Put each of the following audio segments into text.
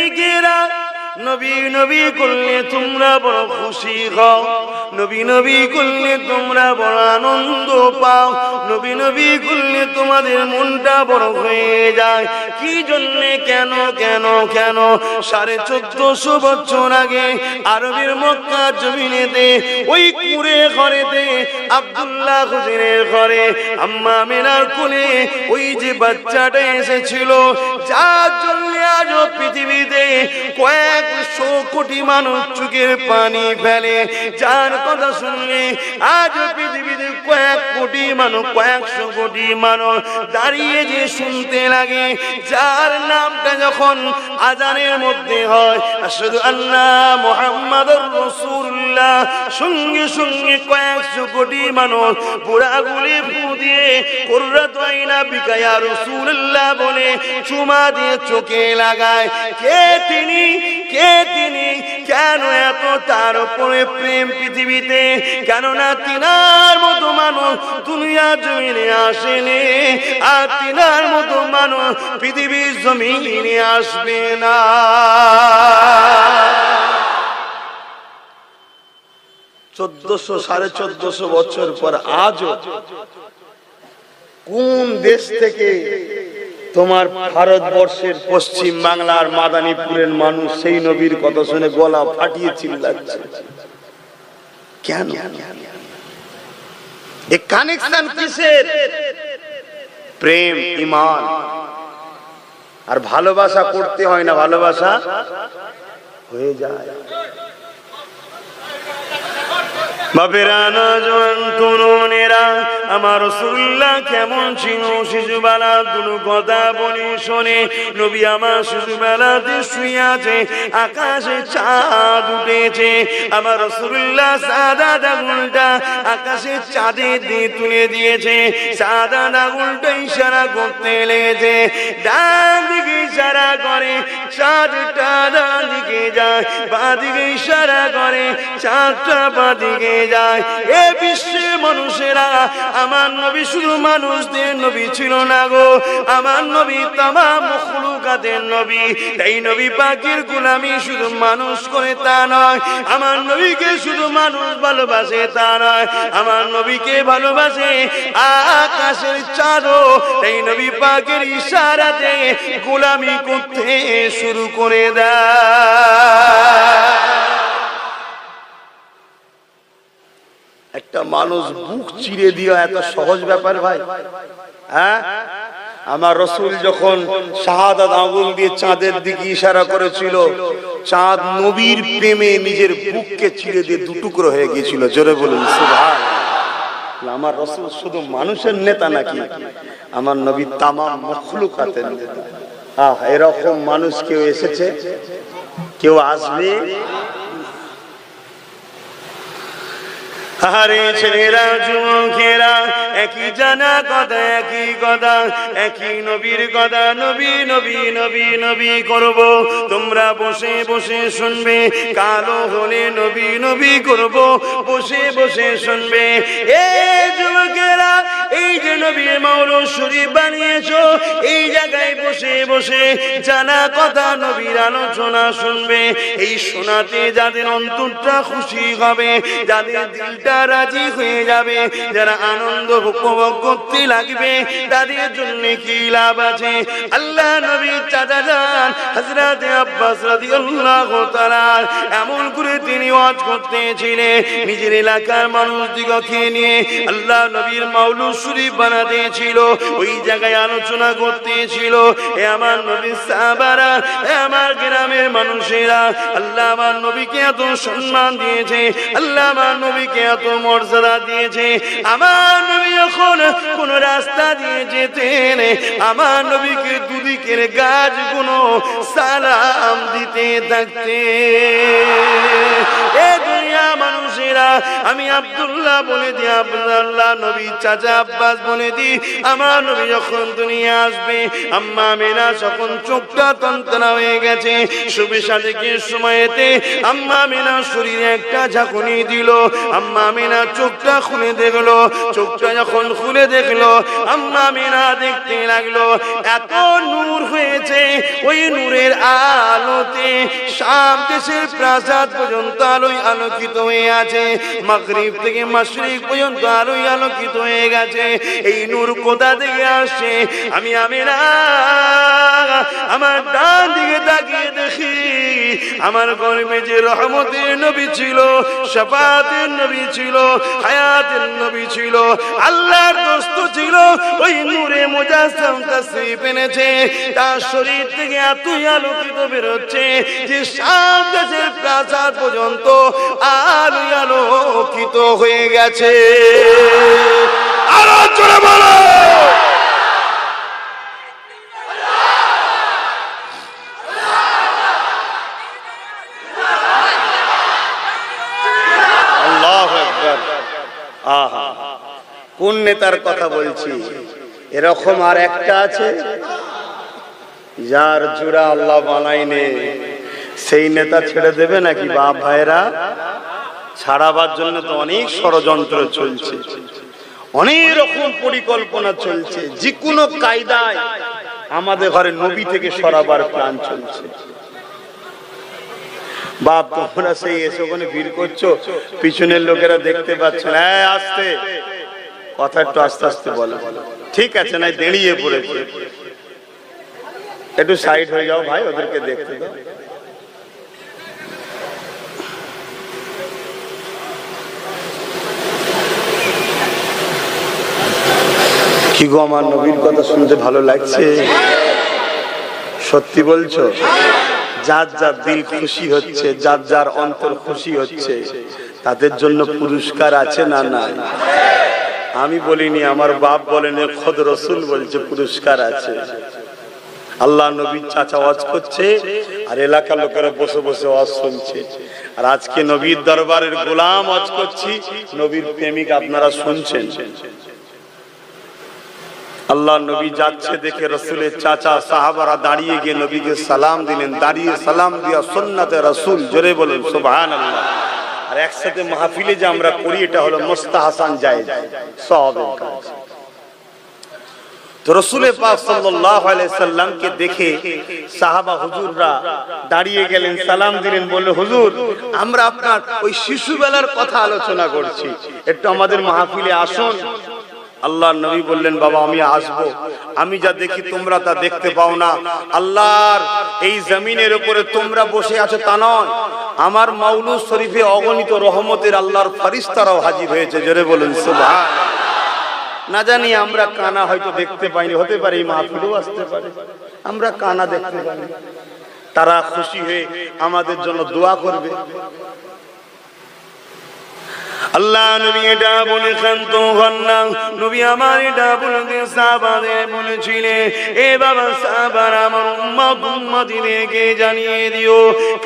প্রেমিকেরা নবী নবী করলে তোমরা বড় খুশি হও, নবী নবী করলে তোমরা বড় আনন্দ পাও, নবী নবী করলে তোমাদের মনটা বড় হয়ে যায়। কি জন্যে, কেন কেন কেন? 1450 বছর আগে আরবের মক্কা জমিনেতে ওই কুঁড়ে ঘরেতে আব্দুল্লাহ হুজুরের ঘরে আম্মা আমিনার কোলে ওই যে বাচ্চাটা এসেছিল, যার জন্য আজ পৃথিবীতে কয়েকশো কোটি মানুষ চোখের পানি ফেলে, যার কথা শুনলে আজ পৃথিবীতে কয়েক কোটি মানুষ, কয়েকশো কোটি মানুষ দাঁড়িয়ে যে শুনতে লাগে, যার নামটা যখন আজানের মধ্যে হয় আশহাদু আন্না মুহাম্মাদুর রাসূলুল্লাহ, সঙ্গে সঙ্গে কয়েকশো কোটি মানুষ বুড়াগুলি ফু দিয়ে কুররাতু আইনা বিকা ইয়া রাসূলুল্লাহ বলে চুমা দিয়ে চোখে লাগায়। কে তিনি, কে তিনি, কেন এত তার উপরে প্রেম পৃথিবীতে? কেননা তিনার মতো মানুষ দুনিয়া জমিনে আসেনি, আর তিনার মতো মানুষ পৃথিবীর জমিনে আসবে না। 1400-1450 বছর পর আজও কোন দেশ থেকে তোমার ভারতবর্ষের পশ্চিম বাংলার মাদানীপুরের মানুষ সেই নবীর কথা শুনে গলা ফাটিয়ে চিল্লাচ্ছে? কেন? এই কানেকশন কিসের? প্রেম, ঈমান আর ভালোবাসা করতে হয় না, ভালোবাসা হয়ে যায়। বাপেরা, নওজোয়ান তরুণেরা, আমার রাসূলুল্লাহ কেমন ছিল শিশুবেলা, দুটো কথা বলি শোনে। নবী আমার শিশুবেলাতে শুয়ে আছে, আকাশে চাঁদ উঠেছে, আমার রাসূলুল্লাহ সাদা আঙুলটা আকাশে চাঁদে দিয়ে তুলে দিয়েছে, সাদা আঙুলটা ইশারা করতে লেগেছে, ডান দিকে ইশারা করে চাঁদটা ডান দিকে যায়, বাঁ দিকে ইশারা করে চাঁদটা বাঁ দিকে যায়। এ বিশ্বের মানুষেরা, আমার নবী শুধু মানুষদের নবী ছিল না গো, আমার নবী তামাম মখলুকাতের নবী। এই নবী পাকের গোলামি শুধু মানুষ করে তা নয়, আমার নবীকে শুধু মানুষ ভালোবাসে তা নয়, আমার নবীকে ভালোবাসে আকাশের চাঁদও এই নবী পাকের ইশারাতে গোলামি করতে শুরু করে দেয়। একটা মানুষ বুক চিরে দিয়া এত সহজ ব্যাপার ভাই? হ্যাঁ, আমার রাসূল যখন শাহাদাত আঙ্গুল দিয়ে চাঁদের দিকে ইশারা করেছিল, চাঁদ নবীর প্রেমে নিজের বুককে চিরে দিয়ে দুটুকরো হয়ে গিয়েছিল। জোরে বলুন সুবহানাল্লাহ। আমার রাসূল শুধু মানুষের নেতা নাকি? আমার নবী তামাম মখলুকাতের নেতা। এরকম মানুষ কেউ এসেছে, কেউ আসবে? আরে ছেলেরা, যুবকেরা, একই জানা কথা, একই কথা, একই নবীর কথা, নবী নবী নবী নবী করব। তোমরা বসে বসে শুনবে, কালো হলে নবী নবী করব, বসে বসে শুনবে। এই যুবকেরা, এই যে নবীর মাওলুদ শরীফ বানিয়েছো, এই জায়গায় বসে বসে জানা কথা নবীর আলোচনা শুনবে। এই শোনাতে যাদের অন্তরটা খুশি হবে, যাদের দিলটা রাজি হয়ে যাবে, যারা আনন্দ উপভোগ করতে লাগবে, তাদের জন্য কি লাভ আছে? আল্লাহ নবীর চাচা যান হযরত আব্বাস রাদিয়াল্লাহু তাআলা এমন করে তিনি ওয়াজ করতেছিলেন, নিজের এলাকার মানুষদিগকে নিয়ে আল্লাহ নবীর মাওলুদ শরীফ বানাতেছিল, ওই জায়গায় আলোচনা করতেছিল। এ আমার নবীর সাহাবারা, এ আমার গ্রামের মানুষেরা, আল্লাহ আমার নবীকে এত সম্মান দিয়েছে, আল্লাহ আমার নবীকে এত মর্যাদা দিয়েছে। আমার নবী যখন কোন রাস্তা দিয়ে যেতেন, আমার নবীকে দুদিকের গাছগুলো সালাম দিতে থাকতেন। এ দুনিয়া মানুষেরা, আমি আব্দুল্লাহ বলে দিই, আব্দুল্লাহ নবী চাচা আব্বাস বলে দিই, আমার নবী যখন দুনিয়া আসবে, আম্মা আমিনা যখন চোখটা তন্তনা হয়ে গেছে, শুভে সাদেকের সময়তে আম্মা আমিনা শরীরে একটা ঝাঁকুনি দিল, আম্মা আমিনা চোখটা খুলে দেখলো, চোখটা যখন খুলে দেখলো, আম্মা আমিনা দেখতে লাগলো এত নূর হয়েছে, ওই নূরের আলোতে শাম দেশের প্রাসাদ পর্যন্ত আলোয় আলোকিত হয়ে আছে, মাগরিব থেকে মাশরিক পর্যন্ত আলোয় আলোকিত হয়ে গেছে। এই নূর কোথা থেকে আসছে? আমি আমিনা আমার ডান দিকে তাকিয়ে দেখি, আমার গর্ভে যে রহমতের নবী ছিল, শাফাতের নবী ছিল, হায়াতের নবী ছিল, আল্লাহর দোস্ত ছিল, ওই নূরে মুজাসসাম তাশরীফ এনেছে, তার শরীর থেকে এতই আলোকিত বেরোচ্ছে যে শাম দেশের প্রাসাদ পর্যন্ত আলোয় আলোকিত হয়ে গেছে। আরো জোরে বলো। কোন নেতার কথা বলছি? এরকম আর একটা আছে যার জোড়া আল্লাহ বানাইনে, সেই নেতা ছেড়ে দেবে নাকি? বাপ ভাইরা, ছাড়াবার জন্য তো অনেক ষড়যন্ত্র চলছে, অনেক রকম পরিকল্পনা চলছে, যে কোনো কায়দায় আমাদের ঘরে নবী থেকে সরাবার প্ল্যান চলছে। বাপ তোমরা সেই এসে ওখানে ভিড় করছো, পিছনের লোকেরা দেখতে পাচ্ছেন, আস্তে কথা একটু আস্তে আস্তে বলো, ঠিক আছে না? দাঁড়িয়ে পড়েছে, একটু সাইড হয়ে যাও ভাই, ওদেরকে দেখতে দাও। কি গো, আমার নবীর কথা শুনতে ভালো লাগছে? সত্যি বলছো? যার যার দিল খুশি হচ্ছে, যার যার অন্তর খুশি হচ্ছে, তাদের জন্য পুরস্কার আছে না নাই? আমি বলিনি, আমার বাপ বলেন, খোদ রসুল বলছে পুরস্কার আছে। আল্লাহ নবীর চাচা ওয়াজ করছে আর এলাকার লোকেরা বসে বসে ওয়াজ শুনছে, আর আজকে নবীর দরবারের গোলাম ওয়াজ করছি, নবীর প্রেমিক আপনারা শুনছেন। আল্লাহ নবী যাচ্ছে দেখে রসুলের চাচা সাহাবারা দাঁড়িয়ে গিয়ে নবীকে সালাম দিলেন, দাঁড়িয়ে সালাম দিয়া সুন্নাতে রসুল, জোরে বলেন সুবহানাল্লাহ। আর একসাথে মাহফিলে যে আমরা করি, এটা হলো মুস্তাহসান জায়েজ সওয়াবের কাজ। তো রাসূলে পাক সাল্লাল্লাহু আলাইহি সাল্লামকে দেখে সাহাবা হুজুররা দাঁড়িয়ে গেলেন, সালাম দিলেন, বললেন হুজুর আমরা আপনার ওই শিশুবেলার কথা আলোচনা করছি, একটু আমাদের মাহফিলে আসুন। আল্লাহর নবী বললেন, বাবা আমি আসবো, আমি যা দেখি তোমরা তা দেখতে পাও না। আল্লাহর এই জমিনের উপরে তোমরা বসে আছো তা নয়, আমার মাওলুদ শরীফে অগণিত রহমতের আল্লাহর ফেরেশতারাও হাজির হয়েছে, জোরে বলুন সুবহান। না জানি আমরা কানা হয়তো দেখতে পাইনি, হতে পারে এই মাহফিলেও আসতে পারে, আমরা কানা দেখতে পাইনি, তারা খুশি হয়ে আমাদের জন্য দোয়া করবে। আল্লাহ নবী এটা বলে শান্ত হন না, নবী আমার এটা বলতে সাহাবাদের বলেছিলেন, এ বাবা সাহাবারা আমার উম্মতদেরকে জানিয়ে দিও,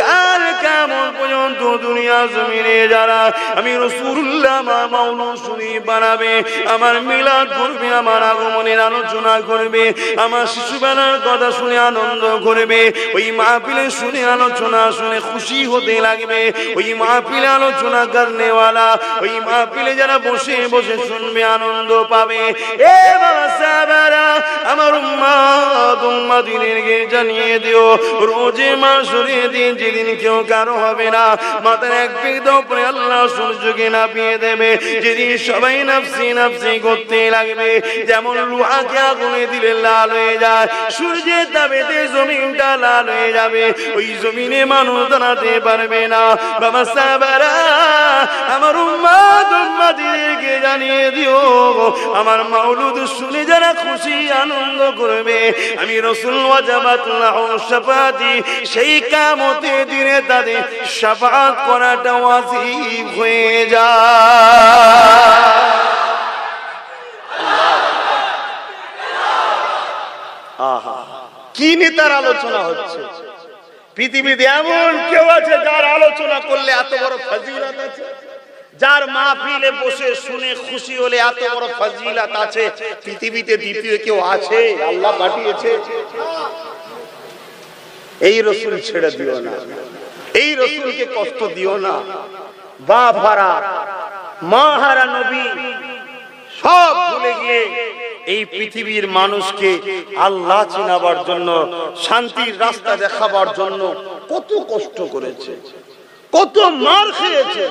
কাল কিয়ামত পর্যন্ত দুনিয়া জমিনে যারা আমি রাসূলুল্লাহ আমার মাওলুদ শরীফ বানাবে, আমার মিলাদ করবে, আমার আগমনের আলোচনা করবে, আমার শিশুবেলার কথা শুনে আনন্দ করবে, ওই মাহফিলে শুনে আলোচনা শুনে খুশি হতে লাগবে, ওই মাহফিলে আলোচনা করনেওয়ালা ওই মাহফিলে যারা বসে বসে শুনবে আনন্দ পাবে। এ বাবা সাহাবারা আমার উম্মতদেরকে জানিয়ে দিও, রোজে মাশরের দিন যেদিন কেউ কারো হবে না, মাথার এক বিন্দু উপরে আল্লাহ সূর্যকে নাপিয়ে দেবে, যেদিন সবাই নাফসি নাফসি করতে লাগবে, যেমন লোহাকে আগুনে দিলে লাল হয়ে যায়, সূর্যের তাপেতে জমিনটা লাল হয়ে যাবে, ওই জমিনে মানুষ দাঁড়াতে পারবে না। বাবা সাহাবারা আমার উম্মতদেরকে জানিয়ে দিও, আমার মাওলুদ শুনে যারা খুশি আনন্দ করবে, আমি রাসূল ওয়াজাবাত লাহু শাফাআতি, সেই কিয়ামতের দিনে তাদের শাফাআত করাটা ওয়াজিব হয়ে যায়। আহা, কি নেতার আলোচনা হচ্ছে, পৃথিবীতে এমন কেউ আছে যার আলোচনা করলে এত বড় ফজিলত আছে, যার মাহফিলে বসে শুনে খুশি হলে এত বড় ফজিলত আছে? পৃথিবীতে দ্বিতীয় কেউ আছে? আল্লাহ পাঠিয়েছে। এই রাসূল ছেড়ে দিও না, এই রাসূলকে কষ্ট দিও না। বাপ হারা মা হারা নবী সব ভুলে গিয়ে এই পৃথিবীর মানুষকে আল্লাহ চিনাবার জন্য, শান্তির রাস্তা দেখাবার জন্য কত কষ্ট করেছে, কত মার খেয়েছে,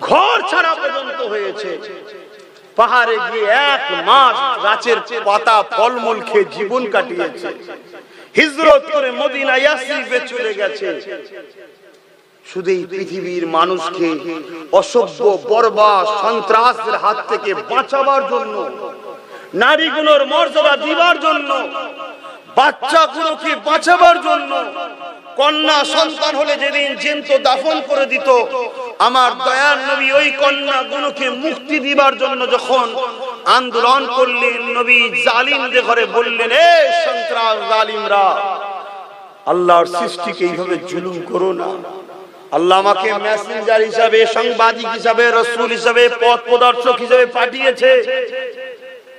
ঘর ছাড়া পর্যন্ত হয়েছে। পাহাড়ে গিয়ে 1 মাস গাছের পাতা ফলমূল খেয়ে জীবন কাটিয়েছে। হিজরত করে মদিনা ইয়াসরিবে চলে গেছে শুধু এই পৃথিবীর মানুষকে অসভ্য বর্বর সন্ত্রাসের হাত থেকে বাঁচাবার জন্য, নারীগুলোর মর্যাদা দিবার জন্য, বাচ্চাগুলোকে বাঁচাবার জন্য। কন্যা সন্তান হলে যেদিন জ্যান্ত দাফন করে দিত, আমার দয়ার নবী ওই কন্যাগুলোকে মুক্তি দিবার জন্য যখন আন্দোলন করলেন, নবী জালিমদের ঘরে বললেন, এ সন্ত্রাস জালিমরা, আল্লাহর সৃষ্টিকে এইভাবে জুলুম করো না। আল্লাহ আমাকে মেসেঞ্জার হিসাবে, সাংবাদিক হিসাবে, রাসূল হিসাবে, পথ প্রদর্শক হিসাবে পাঠিয়েছে।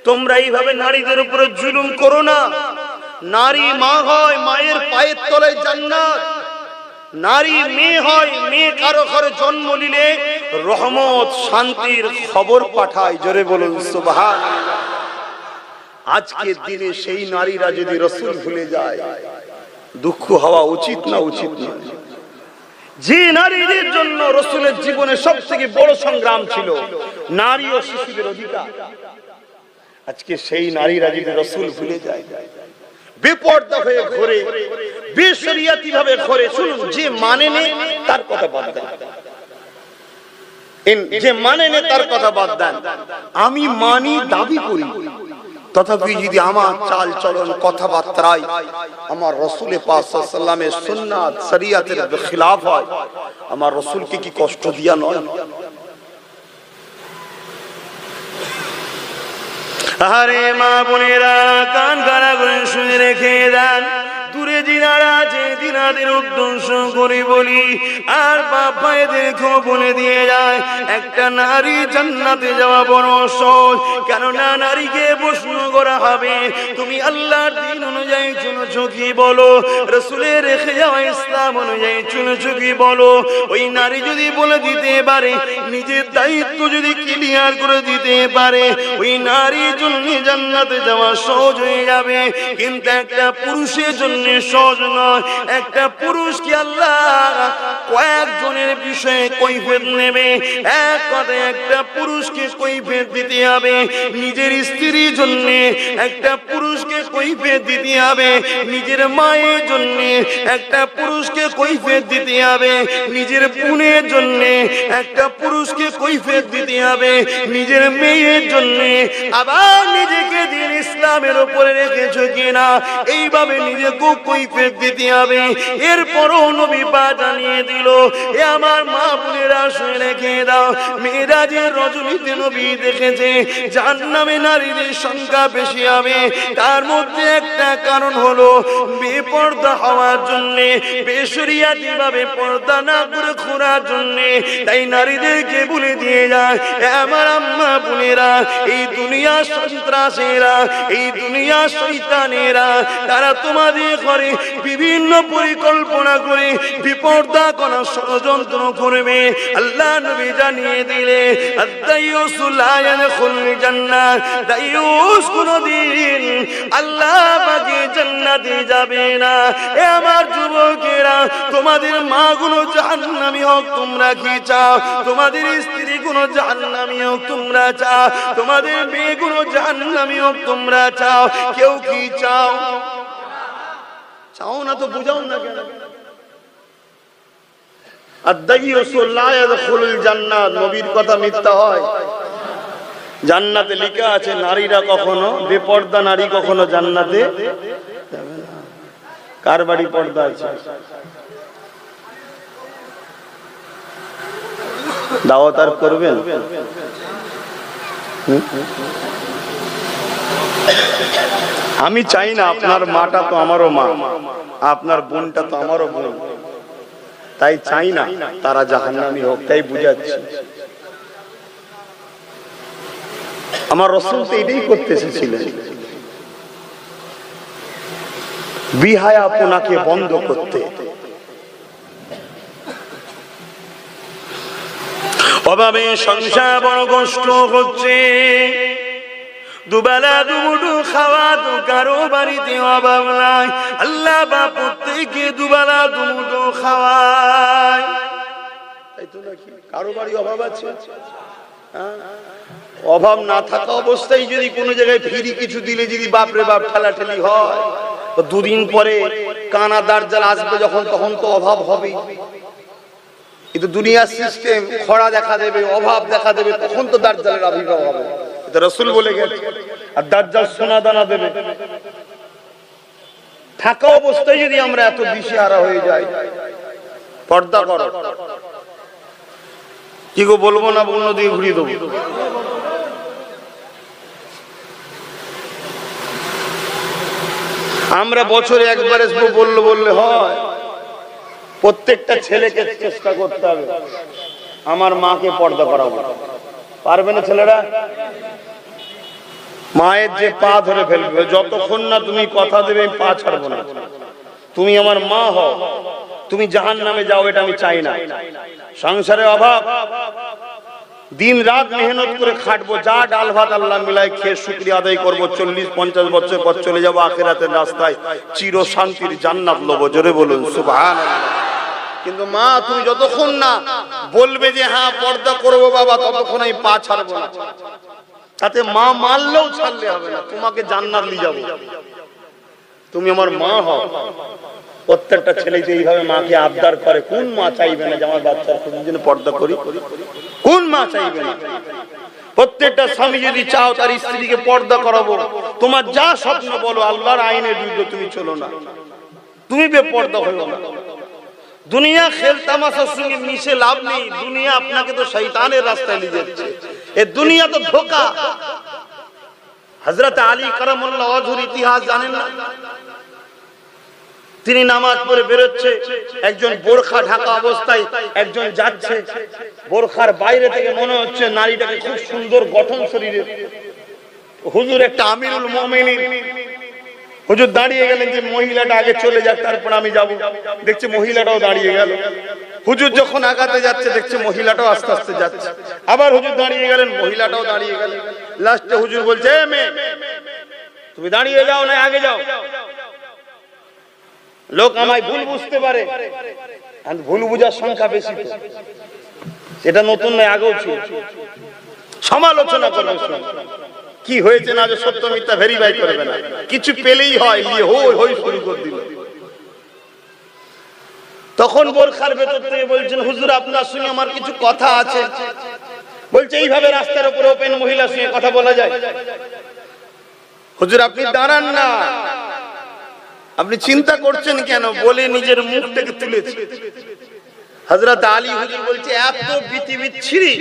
তোমরা এইভাবে নারীদের উপরে জুলুম করো না। নারী মা হয়, মায়ের পায়ের তলায় জান্নাত। নারী মেয়ে হয়, মেয়ে কারো ঘরে জন্ম নিলে রহমত শান্তির খবর পাঠায়। জোরে বলুন সুবহানাল্লাহ। আজকের দিনে সেই নারীরা যদি রাসূল ভুলে যায়, দুঃখ হওয়া উচিত না? উচিত না। যে নারীদের জন্য রাসূলের জীবনে সবথেকে বড় সংগ্রাম ছিল নারী ও শিশুদের অধিকার, আজকে সেই নারীরা যদি রাসূল ভুলে যায়, বেপরদা হয়ে ঘোরে, বেশরিয়াতি ভাবে ঘোরে। শুনুন, যে মানে নেই তার কথা বাদ দেন, যে মানে নেই তার কথা বাদ দেন। আমি মানি দাবি করি, তথাপি যদি আমার চাল চলন কথাবার্তায় আমার রাসূল পাক সাল্লাল্লাহু আলাইহি ওয়াসাল্লামের সুন্নাত শরীয়তের খিলাফ হয়, আমার রাসূলকে কি কষ্ট দিয়া নয়? আরে মা বোনেরা, কান খাড়া করে শুনে রেখে দেন। দূরে জিনারা আছে, জিনাদের উদ্দেশ্য করে বলি, আর বাপ ভাইদেরকেও বলে দিয়ে যায়, একটা নারী জান্নাতে যাওয়া বড় সহজ। কেননা নারীকে প্রশ্ন করা হবে, তুমি আল্লাহর দ্বীন অনুযায়ী চলেছো কি বলো, রাসূলের রেখে যাওয়া ইসলাম অনুযায়ী চলেছো কি বলো। ওই নারী যদি বলে দিতে পারে, নিজের দায়িত্ব যদি ক্লিয়ার করে দিতে পারে, ওই নারীর জন্য জান্নাতে যাওয়া সহজ হয়ে যাবে। কিন্তু একটা পুরুষের জন্য সহজ নয়। একটা পুরুষকে আল্লাহ কয়েকজনের বিষয়ে কৈফিয়ত নেবে। এক কথায় একটা পুরুষকে কৈফিয়ত দিতে হবে নিজের স্ত্রীর জন্য, একটা পুরুষকে কৈফিয়ত দিতে হবে নিজের মায়ের জন্য, একটা পুরুষকে কৈফিয়ত দিতে হবে নিজের বোনের জন্য, একটা পুরুষকে কৈফিয়ত দিতে হবে নিজের মেয়ের জন্য। আবার নিজেকে দিন ইসলামের উপরে রেখেছো কিনা, এইভাবে নিজেকে কৈফিয়ত দিতে হবে। এরপরও নবী পাক জানিয়ে দিল, এ আমার মা বোনেরা শুনে রেখে দাও, মেরাজের রজনীতে নবী দেখেছে জাহান্নামে নারীদের সংখ্যা বেশি হবে। তার মধ্যে একটা কারণ হলো বেপরদা হওয়ার জন্য, বেশরিয়াতি ভাবে পর্দা না করে ঘোরার জন্য। তাই নারীদেরকে বলে দিয়ে যায়, এ আমার আম্মা বোনেরা, এই দুনিয়া সন্ত্রাসীরা, এই দুনিয়া শয়তানেরা, তারা তোমাদের ঘরে বিভিন্ন পরিকল্পনা করে বিপর্দা করার ষড়যন্ত্র করবে। আল্লাহ নবী জানিয়ে দিলে, আদ-দাইয়ুসু লা ইয়াদখুলুল জান্নাত, দাইয়ুস কোনদিন আল্লাহ পাকের জান্নাতে যাবে না। এ আমার যুবকেরা, তোমাদের মা গুলো জাহান্নামী হোক তোমরা কি চাও? তোমাদের স্ত্রী গুলো জাহান্নামী হোক তোমরা চাও? তোমাদের মেয়ে গুলো জাহান্নামী হোক তোমরা চাও? কেউ কি চাও? চাও না তো বুঝাও না কেন? আদ-দাইয়ুসু লা ইয়াদখুলুল জান্নাত, নবীর কথা মিথ্যা হয়? জান্নাতে লেখা আছে নারীরা কখনো, বেপর্দা নারী কখনো জান্নাতে যাবে না। কার বাড়ি পর্দা আছে? দাওয়াত আর করবেন? আমি চাই না, আপনার মাটা তো আমারও মা, আপনার বোনটা তো আমারও বোন, তাই চাই না তারা জাহান্নামী হোক, তাই বুঝাচ্ছি। আমার রাসূল তো এটাই করতে এসেছিলেন, বিহায়াপনাকে বন্ধ করতে। অভাবে সংসার বড় কষ্ট হচ্ছে, দুবেলা দুমুঠো খাওয়া তো কারো বাড়িতে অভাব নাই। আল্লাহ বা প্রত্যেকে দুবেলা দুমুঠো খাওয়ায়, তাই তো নাকি? কারো বাড়ি অভাব আছে? অভাব না থাকা অবস্থায় যদি কোনো জায়গায় ফ্রি কিছু দিলে যদি বাপরে বাপ ঠেলাঠেলি হয়, তো দুদিন পরে কানা দার্জাল আসবে যখন, তখন তো অভাব হবে। কিন্তু দুনিয়ার সিস্টেম খরা দেখা দেবে, অভাব দেখা দেবে, তখন তো দার্জালের আবির্ভাব হবে। এটা রাসূল বলে গেছে। আর দার্জাল সোনা দানা দেবে। থাকা অবস্থায় যদি আমরা এত দিশেহারা হয়ে যাই, পর্দা করো। কি গো বলবো না, অন্য দিকে ঘুরিয়ে দেবো? আমরা বছরে একবার আসবো বললে হয়? প্রত্যেকটা ছেলেকে চেষ্টা করতে হবে আমার মাকে পর্দা করাবো। পারবে না ছেলেরা? মায়ের যে পা ধরে ফেলবে, যতক্ষণ না তুমি কথা দেবে আমি পা ছাড়বো না। তুমি আমার মা হও, তুমি জাহান্নামে যাও, এটা আমি চাই না। সংসারে অভাব, দিন রাত মেহনত করে খাটবো, যা ডাল ভাত আল্লাহ মিলাই খেয়ে শুকরিয়া আদায় করবো। 40-50 বছর পর চলে যাবো আখিরাতের রাস্তায়, চির শান্তির জান্নাত লবো। জোরে বলুন সুবহানাল্লাহ। কিন্তু মা তুমি যতক্ষণ না বলবে যে হ্যাঁ পর্দা করবো বাবা, ততক্ষণ আমি পা ছাড়বো না। তাতে মা মারলেও ছাড়লে হবে না, তোমাকে জান্নাত নিয়ে যাবো। তুমি আমার মা হও। প্রত্যেকটা ছেলে যে এইভাবে মাকে আবদার করে, কোন মা চাইবে না যে আমার বাচ্চার জন্য পর্দা করি? কোন মা চাইবে না? প্রত্যেকটা স্বামী যদি চাও তার স্ত্রীকে পর্দা করাবো, তোমার যা স্বপ্ন বলো, আল্লাহর আইনের বিরুদ্ধে তুমি চলো না, তুমি বেপর্দা হইও না। দুনিয়া খেল তামাশার সঙ্গে মিশে লাভ নেই। দুনিয়া আপনাকে তো শয়তানের রাস্তায় নিয়ে যাচ্ছে। এই দুনিয়া তো ধোঁকা। হযরত আলী কারামাল্লাহু ওয়াজহুর ইতিহাস জানেন না? তিনি নামাজ পড়ে বেরোচ্ছে, একজন বোরখা ঢাকা অবস্থায় একজন যাচ্ছে। বোরখার বাইরে থেকে মনে হচ্ছে নারীটাকে খুব সুন্দর গঠন শরীরের। হুজুর একটা আমিরুল মুমিনিন, হুজুর দাঁড়িয়ে গেলেন যে মহিলাটা আগে চলে যাক, তারপর আমি যাব। দেখছে মহিলাটাও দাঁড়িয়ে গেল। হুজুর যখন আগাতে যাচ্ছে দেখছে মহিলাটাও আস্তে আস্তে যাচ্ছে। আবার হুজুর দাঁড়িয়ে গেলেন, মহিলাটাও দাঁড়িয়ে গেলেন। লাস্টে হুজুর বলছে, এ মেয়ে তুমি দাঁড়িয়ে যাও না আগে যাও। লোক আমায় ভুল বুঝতে পারে, ভুল বুঝার সংখ্যা বেশি। এটা নতুন নয়, আগেও ছিল। সমালোচনা করবে, কি হয়েছে না যে সত্য মিথ্যা ভেরিফাই করবে না, কিছু পেলেই হয় হই হই শুরু করে দিল। তখন বোরখার ভেতর থেকে বলছেন, হুজুর আপনার সঙ্গে আমার কিছু কথা আছে। বলছে এইভাবে রাস্তার উপরে ওপেন মহিলার সঙ্গে কথা বলা যায়? হুজুর আপনি দাঁড়ান না, আপনি চিন্তা করছেন কেন? বলে নিজের মুখটাকে তুলেছে। হযরত আলী হুজুর বলছে, এত বিচ্ছিরি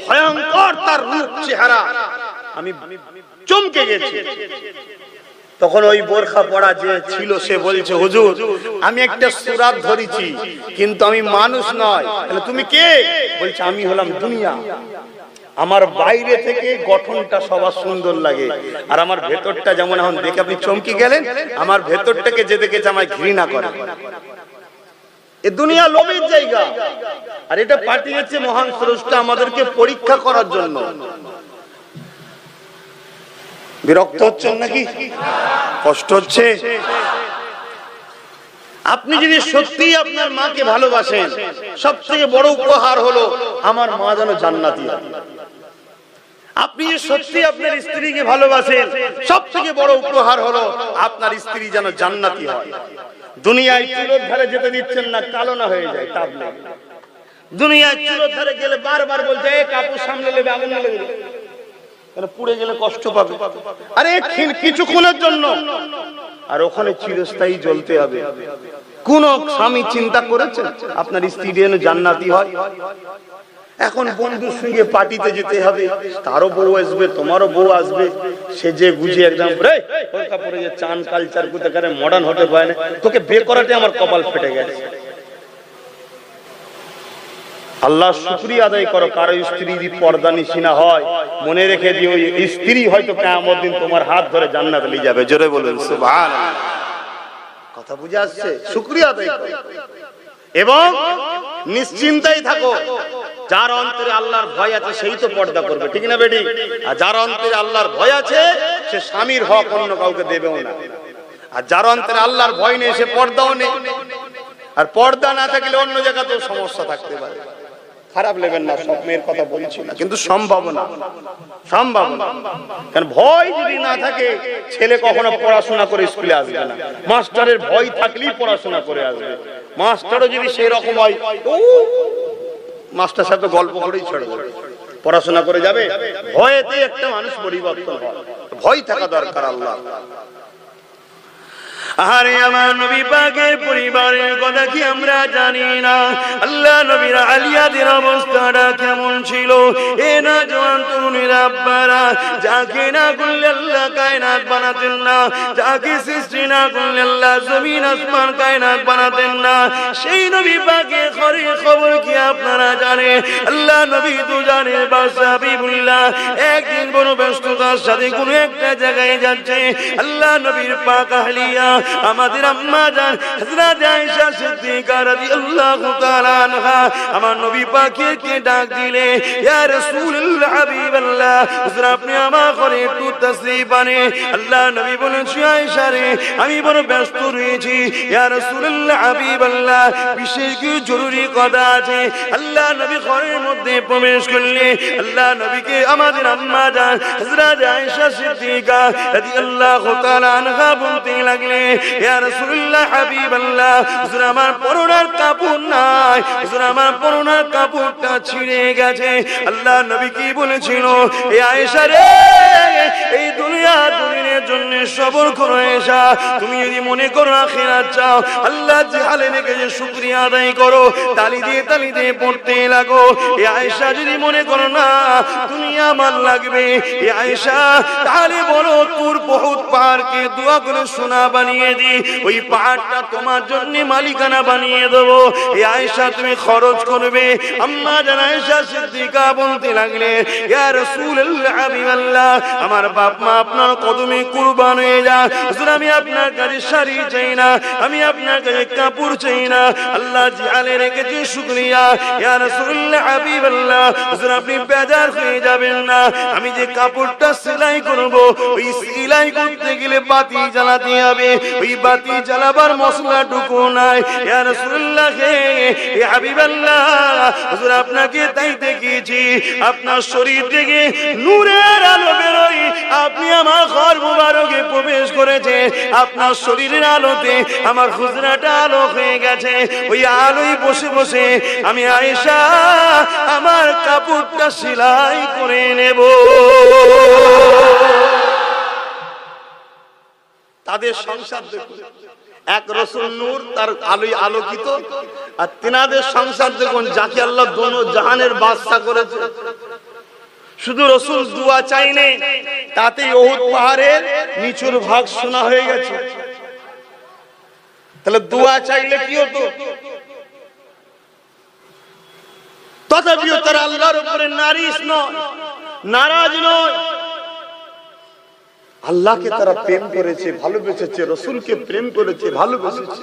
ভয়ঙ্কর তার রূপ চেহারা, আমি চমকে গেছি। তখন ওই বোরখা পরা যে ছিল সে বলছে, হুজুর আমি একটা সুরাত ধরেছি, কিন্তু আমি মানুষ নয়। তাহলে তুমি কে? বলছে আমি হলাম দুনিয়া। আমার বাইরে থেকে গঠনটা সবার সুন্দর লাগে, আর আমার ভেতরটা যেমন এখন দেখে আপনি চমকে গেলেন, আমার ভেতরটাকে যে দেখেছে আমায় ঘৃণা করে। এ দুনিয়া লোভের জায়গা, আর এটা পাঠিয়েছে মহান স্রষ্টা আমাদেরকে পরীক্ষা করার জন্য। বিরক্ত হচ্ছেন নাকি? কষ্ট হচ্ছে? আপনি যদি সত্যি আপনার মাকে ভালোবাসেন, সবথেকে বড় উপহার হলো আমার মা যেন জান্নাতি হয়। আপনি যদি সত্যি আপনার স্ত্রীকে ভালোবাসেন, সবথেকে বড় উপহার হলো আপনার স্ত্রী যেন জান্নাতি হয়। দুনিয়ায় চুলোর ধারে যেতে দিচ্ছেন না, কালো না হয়ে যায়, তাপ নেই। দুনিয়ায় চুলোর ধারে গেলে বারবার বলছে, এ কাপড় সামনে নেবে, আগুন লেগে যাবে, পুড়ে গেলে কষ্ট পাবে। আরে কিছুক্ষণের জন্য, আর ওখানে চিরস্থায়ী জ্বলতে হবে। কোন স্বামী চিন্তা করেছেন আপনার স্ত্রী যেন জান্নাতি হয়? এখন বন্ধুর সঙ্গে পার্টিতে যেতে হবে, তারও বউ আসবে, তোমারও বউ আসবে, সে যে গুজে একদম পরে যে চান কালচার কোথাকারে মডার্ন হতে পারে না, তোকে বিয়ে করাতে আমার কপাল ফেটে গেছে। আল্লাহ শুকরিয়া আদায় করো, কারো স্ত্রী যদি পর্দা নিশিনা হয় মনে রেখে দিও ওই স্ত্রী হয়তো কিয়ামত দিন তোমার হাত ধরে জান্নাতে নিয়ে যাবে। জোরে বলুন সুবহানাল্লাহ। কথা বুঝে আসছে? শুকরিয়া আদায় করো এবং নিশ্চিন্তায় থাকো। যার অন্তরে আল্লাহর ভয় আছে সেই তো পর্দা করবে, ঠিক না বেটি? আর যার অন্তরে আল্লাহর ভয় আছে সে স্বামীর হক অন্য কাউকে দেবেও না। আর যার অন্তরে আল্লাহর ভয় নেই সে পর্দাও নেই। আর পর্দা না থাকলে অন্য জায়গাতেও সমস্যা থাকতে পারে। খারাপ নেবেন না, সব মেয়ের কথা বলছি না, কিন্তু সম্ভাবনা। কারণ ভয় যদি না থাকে ছেলে কখনো পড়াশোনা করে স্কুলে আসবে না। মাস্টারের ভয় থাকলেই পড়াশোনা করে আসবে। মাস্টারও যদি সেই রকম হয়, মাস্টার সাথে গল্প করেই ছেড়ে দেবে, পড়াশোনা করে যাবে। ভয়েতে একটা মানুষ পরিবর্তন হয়, ভয় থাকা দরকার। আল্লাহ আরে আমার নবী পাকের পরিবারের কথা কি আমরা জানি না? আল্লাহ নবীর আলিয়াদের অবস্থাটা কেমন ছিল? এ না জওয়ান তরুণীরা আব্বারা, যাকে না করলে আল্লাহ কায়নাত বানাতেন না, যাকে সৃষ্টি না করলে আল্লাহ জমিন আসমান কায়নাত বানাতেন না, সেই নবী পাকের খবর কি আপনারা জানেন? আল্লাহ নবী তো জানে বাদশা হাবিবুল্লাহ একদিন বড় ব্যস্ততার সাথে কোনো একটা জায়গায় যাচ্ছে। আল্লাহ নবীর পাক আহলিয়া আমাদের আম্মা জান হযরত আয়েশা সিদ্দিকা রাদিয়াল্লাহু তাআলা আনহা আমার নবী পাককে ডাক দিলে, ইয়া রাসূলুল্লাহ হাবিবাল্লাহ, হুজুর আপনি আমার ঘরে একটু তাশরীফ আনেন। আল্লাহ নবী বলেন, আয়েশা রে আমি বড় ব্যস্ত রয়েছি। ইয়া রাসূলুল্লাহ হাবিবাল্লাহ, বিশেষ কিছু জরুরি কথা আছে। আল্লাহ নবী ঘরের মধ্যে প্রবেশ করলে আল্লাহ নবীকে আমাদের আম্মা জান হযরত আয়েশা সিদ্দিকা রাদিয়াল্লাহু তাআলা আনহা বলতে লাগলেন, ইয়া রাসূলুল্লাহ হাবিবাল্লাহ, হুজুর আমার পরনের কাপড় নাই, হুজুর আমার পরনের কাপড়টা ছিঁড়ে গেছে। আল্লাহ নবী কি বলেছিল? এ আয়েশা রে, এই দুনিয়ার জন্য সবর করো আয়েশা। তুমি যদি মনে করো আখিরাত চাও, আল্লাহ যে হালে রেখেছে শুকরিয়া আদায় করো, তালি দিয়ে পড়তে লাগো। এ আয়েশা যদি মনে করো না দুনিয়া আমার লাগবে, এ আয়েশা তাহলে বলো তুর বহুত পাহাড়কে দোয়া করে সোনা বানিয়ে দি, ওই পাহাড়টা তোমার জন্য মালিকানা বানিয়ে দেবো। এই আয়েশা তুমি খরচ করবে। আম্মা জান আয়েশা সিদ্দিকা বলতে লাগলে, ইয়া রাসূলুল্লাহ হাবিবাল্লাহ, আমার বাপ মা আপনার কদমে কুরবান হয়ে যান। হুজুর আমি আপনার কাছে শাড়ি চাই না, আমি আপনার কাছে কাপড় চাই না, আল্লাহ জিয়ালে রেখেছে শুকরিয়া। ইয়া রাসূলুল্লাহ হাবিবাল্লাহ, হুজুর আপনি বেজার হয়ে যাবেন না, আমি যে কাপড়টা সেলাই করব ওই সেলাই করতে গেলে বাতি জ্বালাতে হবে, ওই বাতি জ্বালাবার মশলাটুকু নাই। ইয়া রাসূলুল্লাহ হে হাবিবাল্লাহ, হুজুর আপনাকে তাই দেখেছি আপনার শরীর থেকে নূরের আলো বেরোয়, আপনি আমার ঘর মুবারকে প্রবেশ করেছে, আপনার শরীরের আলোতে আমার হুজরাটা আলো হয়ে গেছে। ওই আলোয় বসে বসে আমি আয়েশা আমার কাপড়টা সেলাই করে নেব। তাদের সংসার দেখুন, এক রাসূল নূর, তার আলোয় আলোকিত, আর তিনাদের সংসার দেখুন যাকে আল্লাহ দোনো জাহানের বাদশা করেছে। শুধু রাসূল দোয়া চাইনে, তাতেই উহুদ পাহাড়ের নিচুর ভাগ সোনা হয়ে গেছে। তাহলে দোয়া চাইলে কি হতো? তথাপিও তারা আল্লাহর উপরে নারাজ নয়। আল্লাহকে তারা প্রেম করেছে, ভালোবেসেছে, রাসূলকে প্রেম করেছে, ভালোবেসেছে।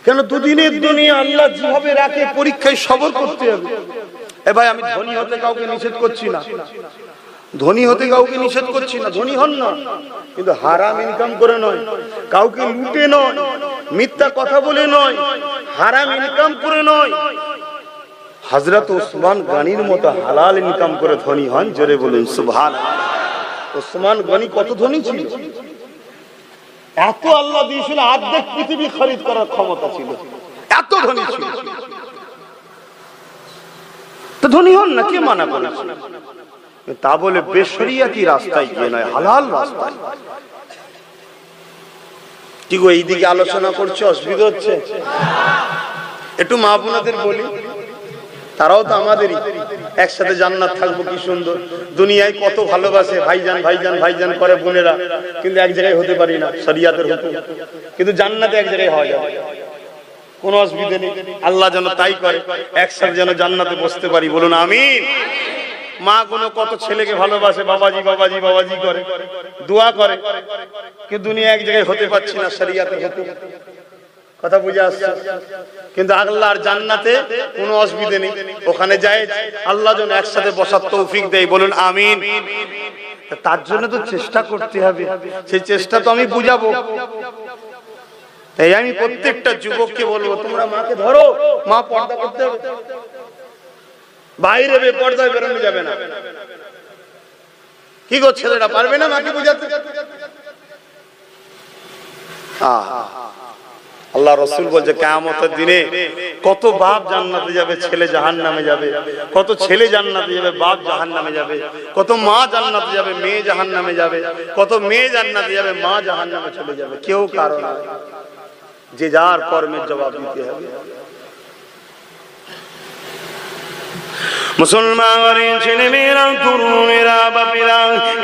কেন? দুদিনের দুনিয়া আল্লাহ যেভাবে রাখে পরীক্ষায় সবর করতে হবে। এ ভাই, আমি ধনী হতে কাউকে নিষেধ করছি না, ধনী হতে কাউকে নিষেধ করছি না, ধনী হন না, কিন্তু হারাম ইনকাম করে নয়, কাউকে লুটে নয়, মিথ্যা কথা বলে নয়, হারাম ইনকাম করে নয়। হযরত ওসমান গনির মতো হালাল ইনকাম করে ধনী হন। জোরে বলুন সুবহানাল্লাহ। ওসমান গনি কত ধনী ছিল? এত আল্লাহ দিয়েছিল, অর্ধেক পৃথিবী খরিদ করার ক্ষমতা ছিল, এত ধনী ছিল। তো ধনী হন না, কে মানা করেছে? তা বলে বেশরিয়াতি রাস্তায় গিয়ে নয়, হালাল রাস্তায়। কি গো, এইদিকে আলোচনা করছে, অসুবিধা হচ্ছে? একটু মা বোনাদের বলি, তারাও তো আমাদেরই, একসাথে জান্নাত থাকবো, কি সুন্দর। দুনিয়ায় কত ভালোবাসে, ভাইজান ভাইজান ভাইজান করে বোনেরা, কিন্তু এক জায়গায় হতে পারি না, শরিয়াতের হুকুম। কিন্তু জান্নাতে এক জায়গায় হওয়া যাবে, কোনো অসুবিধা নেই। আল্লাহ যেন তাই করে, একসাথে যেন জান্নাতে বসতে পারি, বলুন আমিন। মা গুলো কত ছেলেকে ভালোবাসে, বাবাজি বাবাজি বাবাজি করে, দোয়া করে, কিন্তু দুনিয়া এক জায়গায় হতে পারছি না, শরিয়াতের হুকুম। কথা বুঝে আসছে? কিন্তু আল্লাহর জান্নাতে কোনো অসুবিধা নেই, ওখানে যায় আল্লাহ যেন একসাথে বসার তৌফিক দেয়, বলুন আমিন। তার জন্য তো চেষ্টা করতে হবে, সেই চেষ্টা তো আমি বুঝাবো। তাই আমি প্রত্যেকটা যুবককে বলবো, তোমরা মাকে ধরো, মা পর্দা করতে হবে, বাইরে বেপর্দায় বেরোনো যাবে না। কি গো ছেলেটা পারবে না মাকে বুঝাতে? আল্লাহ রসুল বলছে কিয়ামতের দিনে কত বাপ জান্নাতে যাবে, ছেলে জাহান্নামে যাবে। কত ছেলে জান্নাতে যাবে, বাপ জাহান্নামে যাবে। কত মা জান্নাতে যাবে, মেয়ে জাহান্নামে যাবে। কত মেয়ে জান্নাতে যাবে, মা জাহান্নামে চলে যাবে। কেউ কারণ না, যে যার কর্মের জবাব দিতে হবে। মুসলমানের ছেলে মেয়েরা, তরুণেরা, বাপেরা,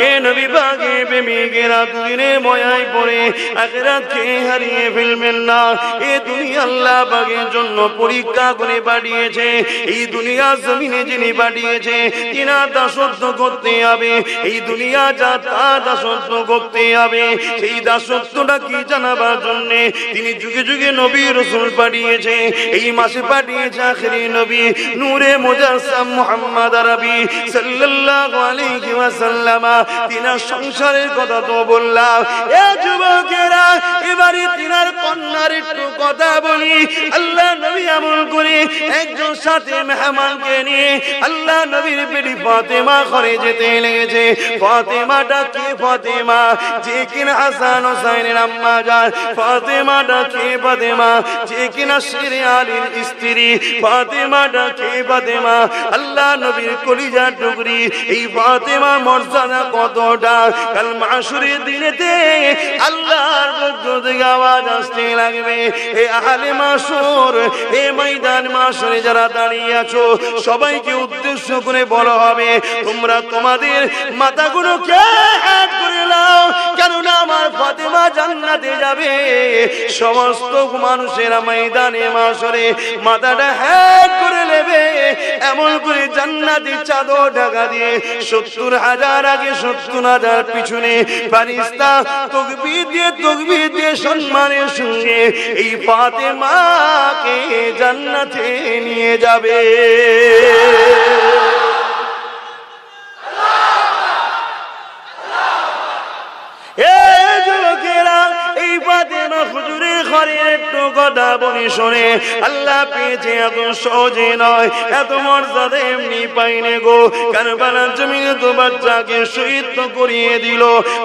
এ নবী পাকে প্রেমিকেরা, দুদিনের ময়ায় পড়ে আখিরাতকে হারিয়ে ফেলবেন না। এ দুনিয়া আল্লাহ পাকের জন্য পরীক্ষা করে পাঠিয়েছে। এই দুনিয়া জমিনে যিনি পাঠিয়েছে, তিনা দাসত্ব করতে হবে। এই দুনিয়া যা তা দাসত্ব করতে হবে। সেই দাসত্বটা কি জানাবার জন্য তিনি যুগে যুগে নবী রাসূল পাঠিয়েছে। এই মাসে পাঠিয়েছে আখিরি নবী নূরে মুজাসসাম মুহাম্মদ আরবি সাল্লাল্লাহু আলাইহি ওয়াসাল্লাম। তিনার সংসারের কথা তো বললাম। এ যুবকেরা, এবারে তিনার কন্যার একটু কথা বলি। আল্লাহ নবী আমল করে একজন সাথে মেহমানকে নিয়ে আল্লাহ নবীর বেটি ফাতেমা ঘরে যেতে লেগেছে। ফাতেমাটা কে? ফাতেমা যে কিনা হাসান হোসেনের আম্মা জান। ফাতেমাটা কে? ফাতেমা যে কিনা শিরে আলীর স্ত্রী। ফাতেমাটা কে? ফাতেমা আল্লাহ নবীর কলিজার টুকরি। এই ফাতেমা মর্যাদা কতটা! কাল মাশরের দিনেতে আল্লাহর পক্ষ থেকে আওয়াজ আসতে লাগবে, এ আহলে মাশর, এ ময়দান মাশরে যারা দাঁড়িয়ে আছো, সবাইকে উদ্দেশ্য করে বলা হবে, তোমরা তোমাদের মাথাগুলোকে হাত করে নাও, কেননা আমার ফাতেমা জান্নাতে যাবে। সমস্ত মানুষেরা ময়দানে মাশরে মাথাটা হাত করে নেবে। এমন করে জান্নাতি চাদর ঢাকা দিয়ে ৭০,০০০ আগে ৭০,০০০ পিছনে ফারিস্তা তাকবীর দিয়ে সম্মানের সঙ্গে এই ফাতেমাকে জান্নাতে নিয়ে যাবে। এই ফাতেমা হুজুরের ঘরে একটু কথা বলি শোনে। আল্লাহ পেয়েছে এত সহজে নয়, এত মর্যাদা এমনি পাইনে গো। কারবালার জমিনে তো বাচ্চাকে শহীদ তো করিয়ে দিল।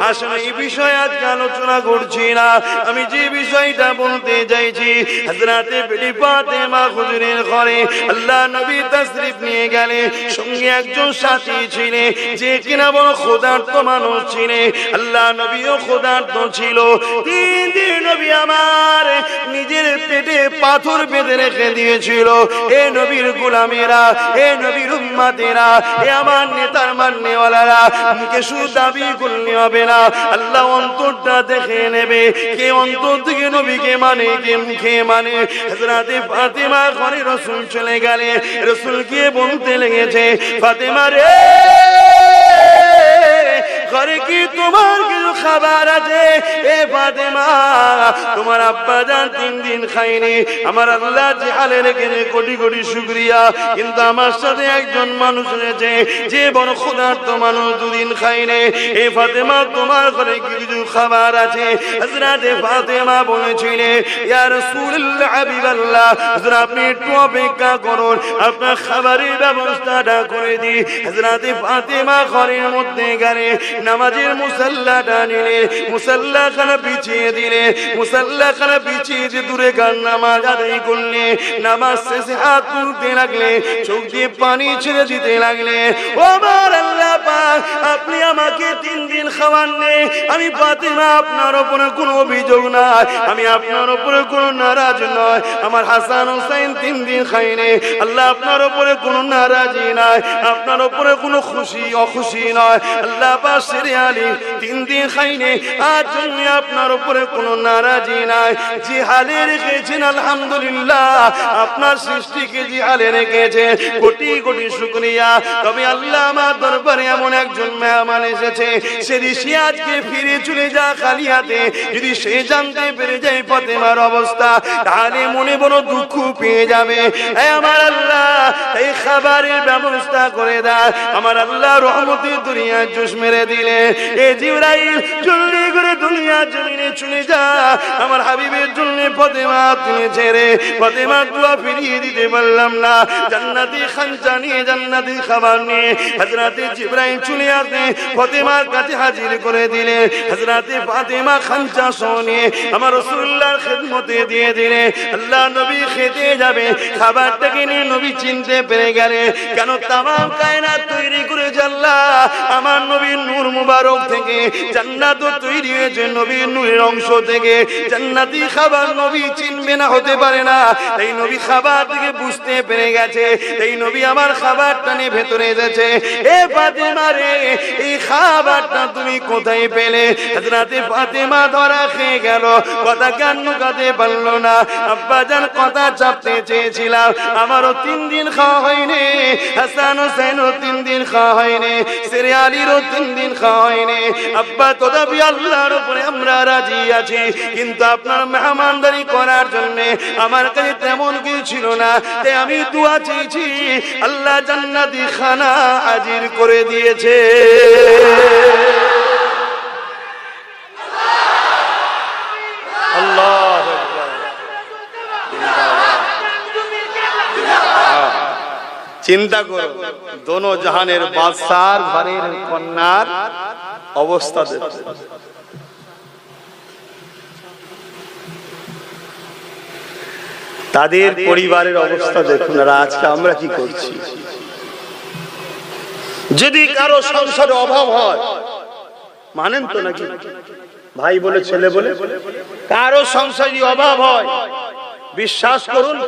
আসলে এই বিষয়ে আজকে আলোচনা করছি না। আমি যে বিষয়টা বলতে চাইছি, হযরতে বেটি ফাতেমা হুজুরের ঘরে আল্লাহ নবী তাশরীফ নিয়ে গেলে সঙ্গে একজন সাথী ছিলেন, যে কিনা বড় ক্ষুধার্ত মানুষ ছিলেন। আল্লাহ নবীও ক্ষুধার্ত ছিল। 3 দিন নবী আমার নিজের পেটে পাথর বেঁধে রেখে দিয়েছিল। এ নবীর গোলামেরা, এ নবীর উম্মতেরা, এ আমার নেতার মাননেওয়ালারা, মুখে শুধু দাবি করলে হবে না, আল্লাহ অন্তরটা দেখে নেবে। কে অন্তর থেকে নবীকে মানে, কে মুখে মানে। হযরতে ফাতেমা ঘরে রাসূল চলে গেলে, রাসূল গিয়ে বলতে লেগেছে, ফাতেমা রে, ঘরে কি তোমার কিছু খাবার আছে? এ ফাতেমা, তোমার আব্বা জান 3 দিন খায়নি। আমার আল্লাহ যে হালে রেখেছে কোটি কোটি শুকরিয়া, কিন্তু আমার সাথে একজন মানুষ রয়েছে যে বড় ক্ষুধার্ত মানুষ, 2 দিন খায়নি। এ ফাতেমা, তোমার ঘরে কি কিছু খাবার আছে? হযরতে ফাতেমা বলেছিলেন, ইয়া রাসূলুল্লাহ, হাবিবাল্লাহ, হুজুর আপনি একটু অপেক্ষা করুন, আপনার খাবারের ব্যবস্থাটা করে দিই। হযরতে ফাতেমা ঘরের মধ্যে গেলে নামাজের মুসাল্লাটা গেলে মুসাল্লাখানা বিছিয়ে দিলে, মুসাল্লাখানা বিছিয়ে দিয়ে দূরে গান নামাজ আদায় করলে, নামাজ শেষে হাত তুলতে লাগলে, চোখ দিয়ে পানি ছেড়ে দিতে লাগলে। ও আমার আল্লাহ পাক, আপনি আমাকে 3 দিন খাওয়াননি। আমি ফাতেমা আপনার উপরে কোনো অভিযোগ নাই, আমি আপনার উপরে কোনো নারাজ নয়। আমার হাসান হোসেন 3 দিন খাইনি, আল্লাহ আপনার উপরে কোনো নারাজি নাই, আপনার উপরে কোনো খুশি অখুশি নয়। আল্লাহ পাক শেরে আলী 3 দিন খাইনি, আজ জন্য আপনার উপরে কোনো নারাজি নাই। যে হালে রেখেছেন আলহামদুলিল্লাহ, আপনার সৃষ্টিকে যে হালে রেখেছেন কোটি কোটি শুকরিয়া। তবে আল্লাহ আমার দরবারে এমন একজন মেহমান এসেছে, যদি সে আজকে ফিরে চলে যা খালি হাতে, যদি সে জানতে পেরে যায় ফাতেমার অবস্থা, তাহলে মনে বড় দুঃখ পেয়ে যাবে। আমার আল্লাহ এই খাবারের ব্যবস্থা করে দেয়। আমার আল্লাহ রহমতের দুনিয়া জোশ মেরে দিলে, এ জিবরাইল জলদি করে দুনিয়া জমিনে চলে যা, আমার হাবিবের জন্য ফাতেমা তুমি ছেড়ে ফাতেমা দোয়া ফিরিয়ে দিতে পারলাম না। জান্নাতি খানচা নিয়ে, জান্নাতি খাবার নিয়ে হযরতে জিবরাইল চলে আসে, ফাতেমার কাছে হাজির করে দিলে। হযরতে ফাতেমা খানচা শুনে আমার রাসূলুল্লাহর খিদমতে দিয়ে দিলে। আল্লাহ নবী খেতে যাবে, খাবারটাকে নিয়ে নবী চিনতে পেরে গেলে, কেন তামাম কায়নাত তৈরি করেছে আল্লাহ আমার নবীর নূর মুবারক থেকে। জান্নাত তৈরি হয়েছে নবীর নূরের অংশ থেকে। জান্নাতি খাবার নবী চিনবে না, হতে পারে না। এই নবী খাবার থেকে বুঝতে পেরে গেছে, এই নবী আমার খাবারটা নিয়ে ভেতরে এসেছে। এ ফাতেমা রে, এই খাবারটা তুমি কোথায় পেলে? হযরতে ফাতেমা ধরা খেয়ে গেল, কথা কেন লুকাতে পারলো না। আব্বা জান কথা চাপতে চেয়েছিলাম, আমারও 3 দিন খাওয়া হয়নি, হাসান হোসেনও 3 দিন খাওয়া হয়নি, শেরে আলীরও 3 দিন খাওয়া হয়নি। আব্বা তথাপি আল্লাহর উপরে আমরা রাজি আছি, কিন্তু আপনার মেহমানদারি করার জন্য আমার কাছে তেমন কিছু ছিল না, তাই আমি দোয়া চেয়েছি, আল্লাহ জান্নাতি খানা হাজির করে দিয়েছে। আল্লাহ চিন্তা করো, দোনো জাহানের বাদশার ঘরের কন্যার অবস্থা দেখো। তাদের পরিবারের অবস্থা দেখুন, আর আজকে আমরা কি করছি। যদি কারো সংসারে অভাব হয়, মানেন তো নাকি ভাই বলে ছেলে বলে, কারো সংসারে অভাব হয়, বিশ্বাস করুন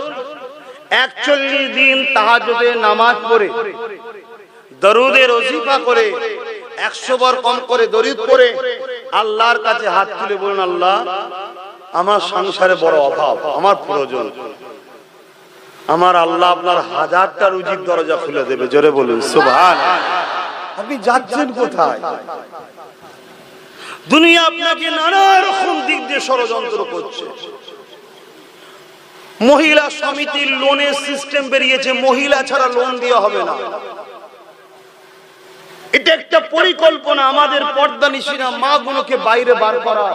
41 দিন তাহাজ্জুদের নামাজ পড়ে, দরুদের ওজিফা করে, 100 বার কম করে দরুদ পড়ে আল্লাহর কাছে হাত তুলে বলুন, আল্লাহ আমার সংসারে বড় অভাব, আমার প্রয়োজন, আমার আল্লাহ আপনার 1000টা রুজির দরজা খুলে দেবে। জোরে বলুন সুবহানাল্লাহ। আপনি যাচ্ছেন কোথায়? দুনিয়া আপনাকে নানা রকম দিক দিয়ে ষড়যন্ত্র করছে। মহিলা সমিতির লোনের সিস্টেম বেরিয়েছে, মহিলা ছাড়া লোন দেওয়া হবে না। এটা একটা পরিকল্পনা, আমাদের পর্দানিশীরা মা গুলোকে বাইরে বার করা,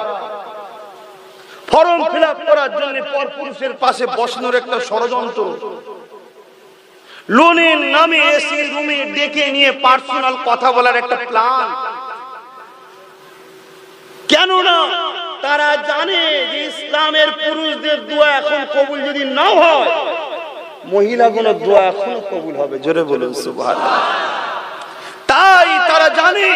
ফর্ম ফিল আপ করার জন্য পরপুরুষের পাশে বসানোর একটা ষড়যন্ত্র। লোনের নামে এসি রুমে ডেকে নিয়ে পার্সোনাল কথা বলার একটা প্ল্যান। কেন না তারা জানে যে ইসলামের পুরুষদের দোয়া এখন কবুল যদি না হয়, মহিলাগুলোর দোয়া এখনো কবুল হবে। জোরে বলুন সুবহানাল্লাহ। তাই তারা জানে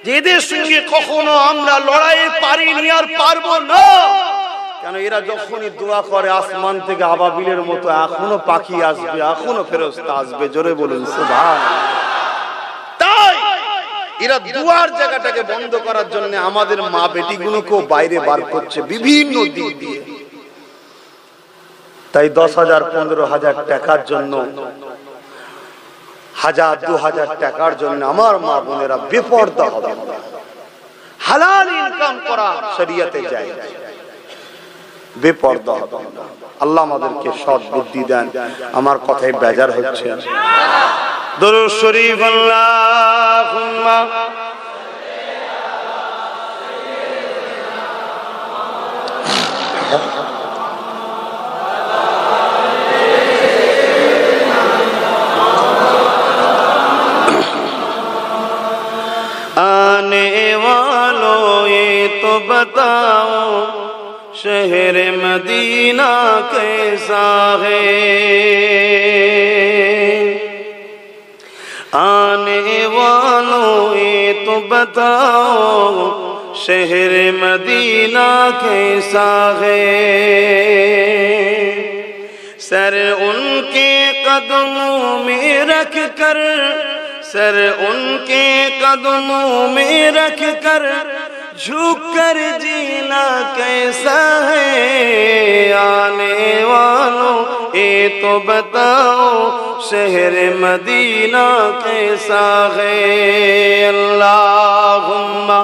যে এদের সঙ্গে কখনো আমরা লড়াই পারিনি আর পারবো না। কেন এরা যখনই দোয়া করে আসমান থেকে আবাবিলের মতো এখনো পাখি আসবে, এখনো ফেরেশতা আসবে। জোরে বলুন সুবহানাল্লাহ। তাই এরা দুয়ার জায়গাটাকে বন্ধ করার জন্য আমাদের মা বেটিগুলোকেও বাইরে বার করছে বিভিন্ন দিক দিয়ে। তাই 10,000 15,000 টাকার জন্য, 1000 2000 টাকার জন্য আমার মা বোনেরা বেপরদা হবে। হালাল ইনকাম করা শরীয়তে জায়েজ, বেপরদা হবে। আল্লাহ আমাদেরকে সৎ বুদ্ধি দেন। আমার কথায় বেজার হচ্ছে, দরুদ শরীফ আল্লাহুম্মা आने वालों तो बताओ शहर मदीना कैसा है। आने वालों ये तो बताओ शहर मदीना कैसा है। सर उनके कदमों में रख कर, सर उनके कदमों में रख कर झुक कर जीना कैसा है। आने वालों ये तो बताओ शहर मदीना कैसा है। अल्लाहुम्मा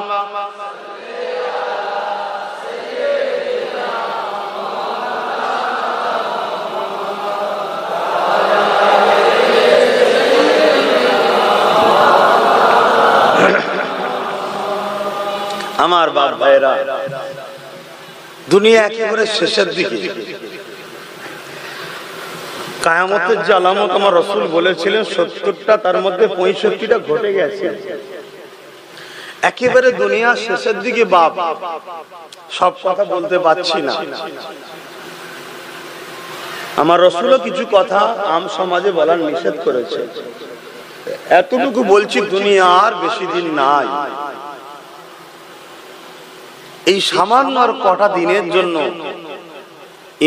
আমার বাপ ভাইরা, দুনিয়া একেবারে শেষের দিকে। কিয়ামতের যে আলামত আমার রাসূল বলেছিলেন ৭০টা, তার মধ্যে ৬৫টা ঘটে গেছে। একেবারে দুনিয়া শেষের দিকে বাপ, সব কথা বলতে পারছি না। আমার রাসূলও কিছু কথা আম সমাজে বলার নিষেধ করেছে। এতটুকু বলছি, দুনিয়া আর বেশি দিন নাই। এই সামান্য আর কটা দিনের জন্য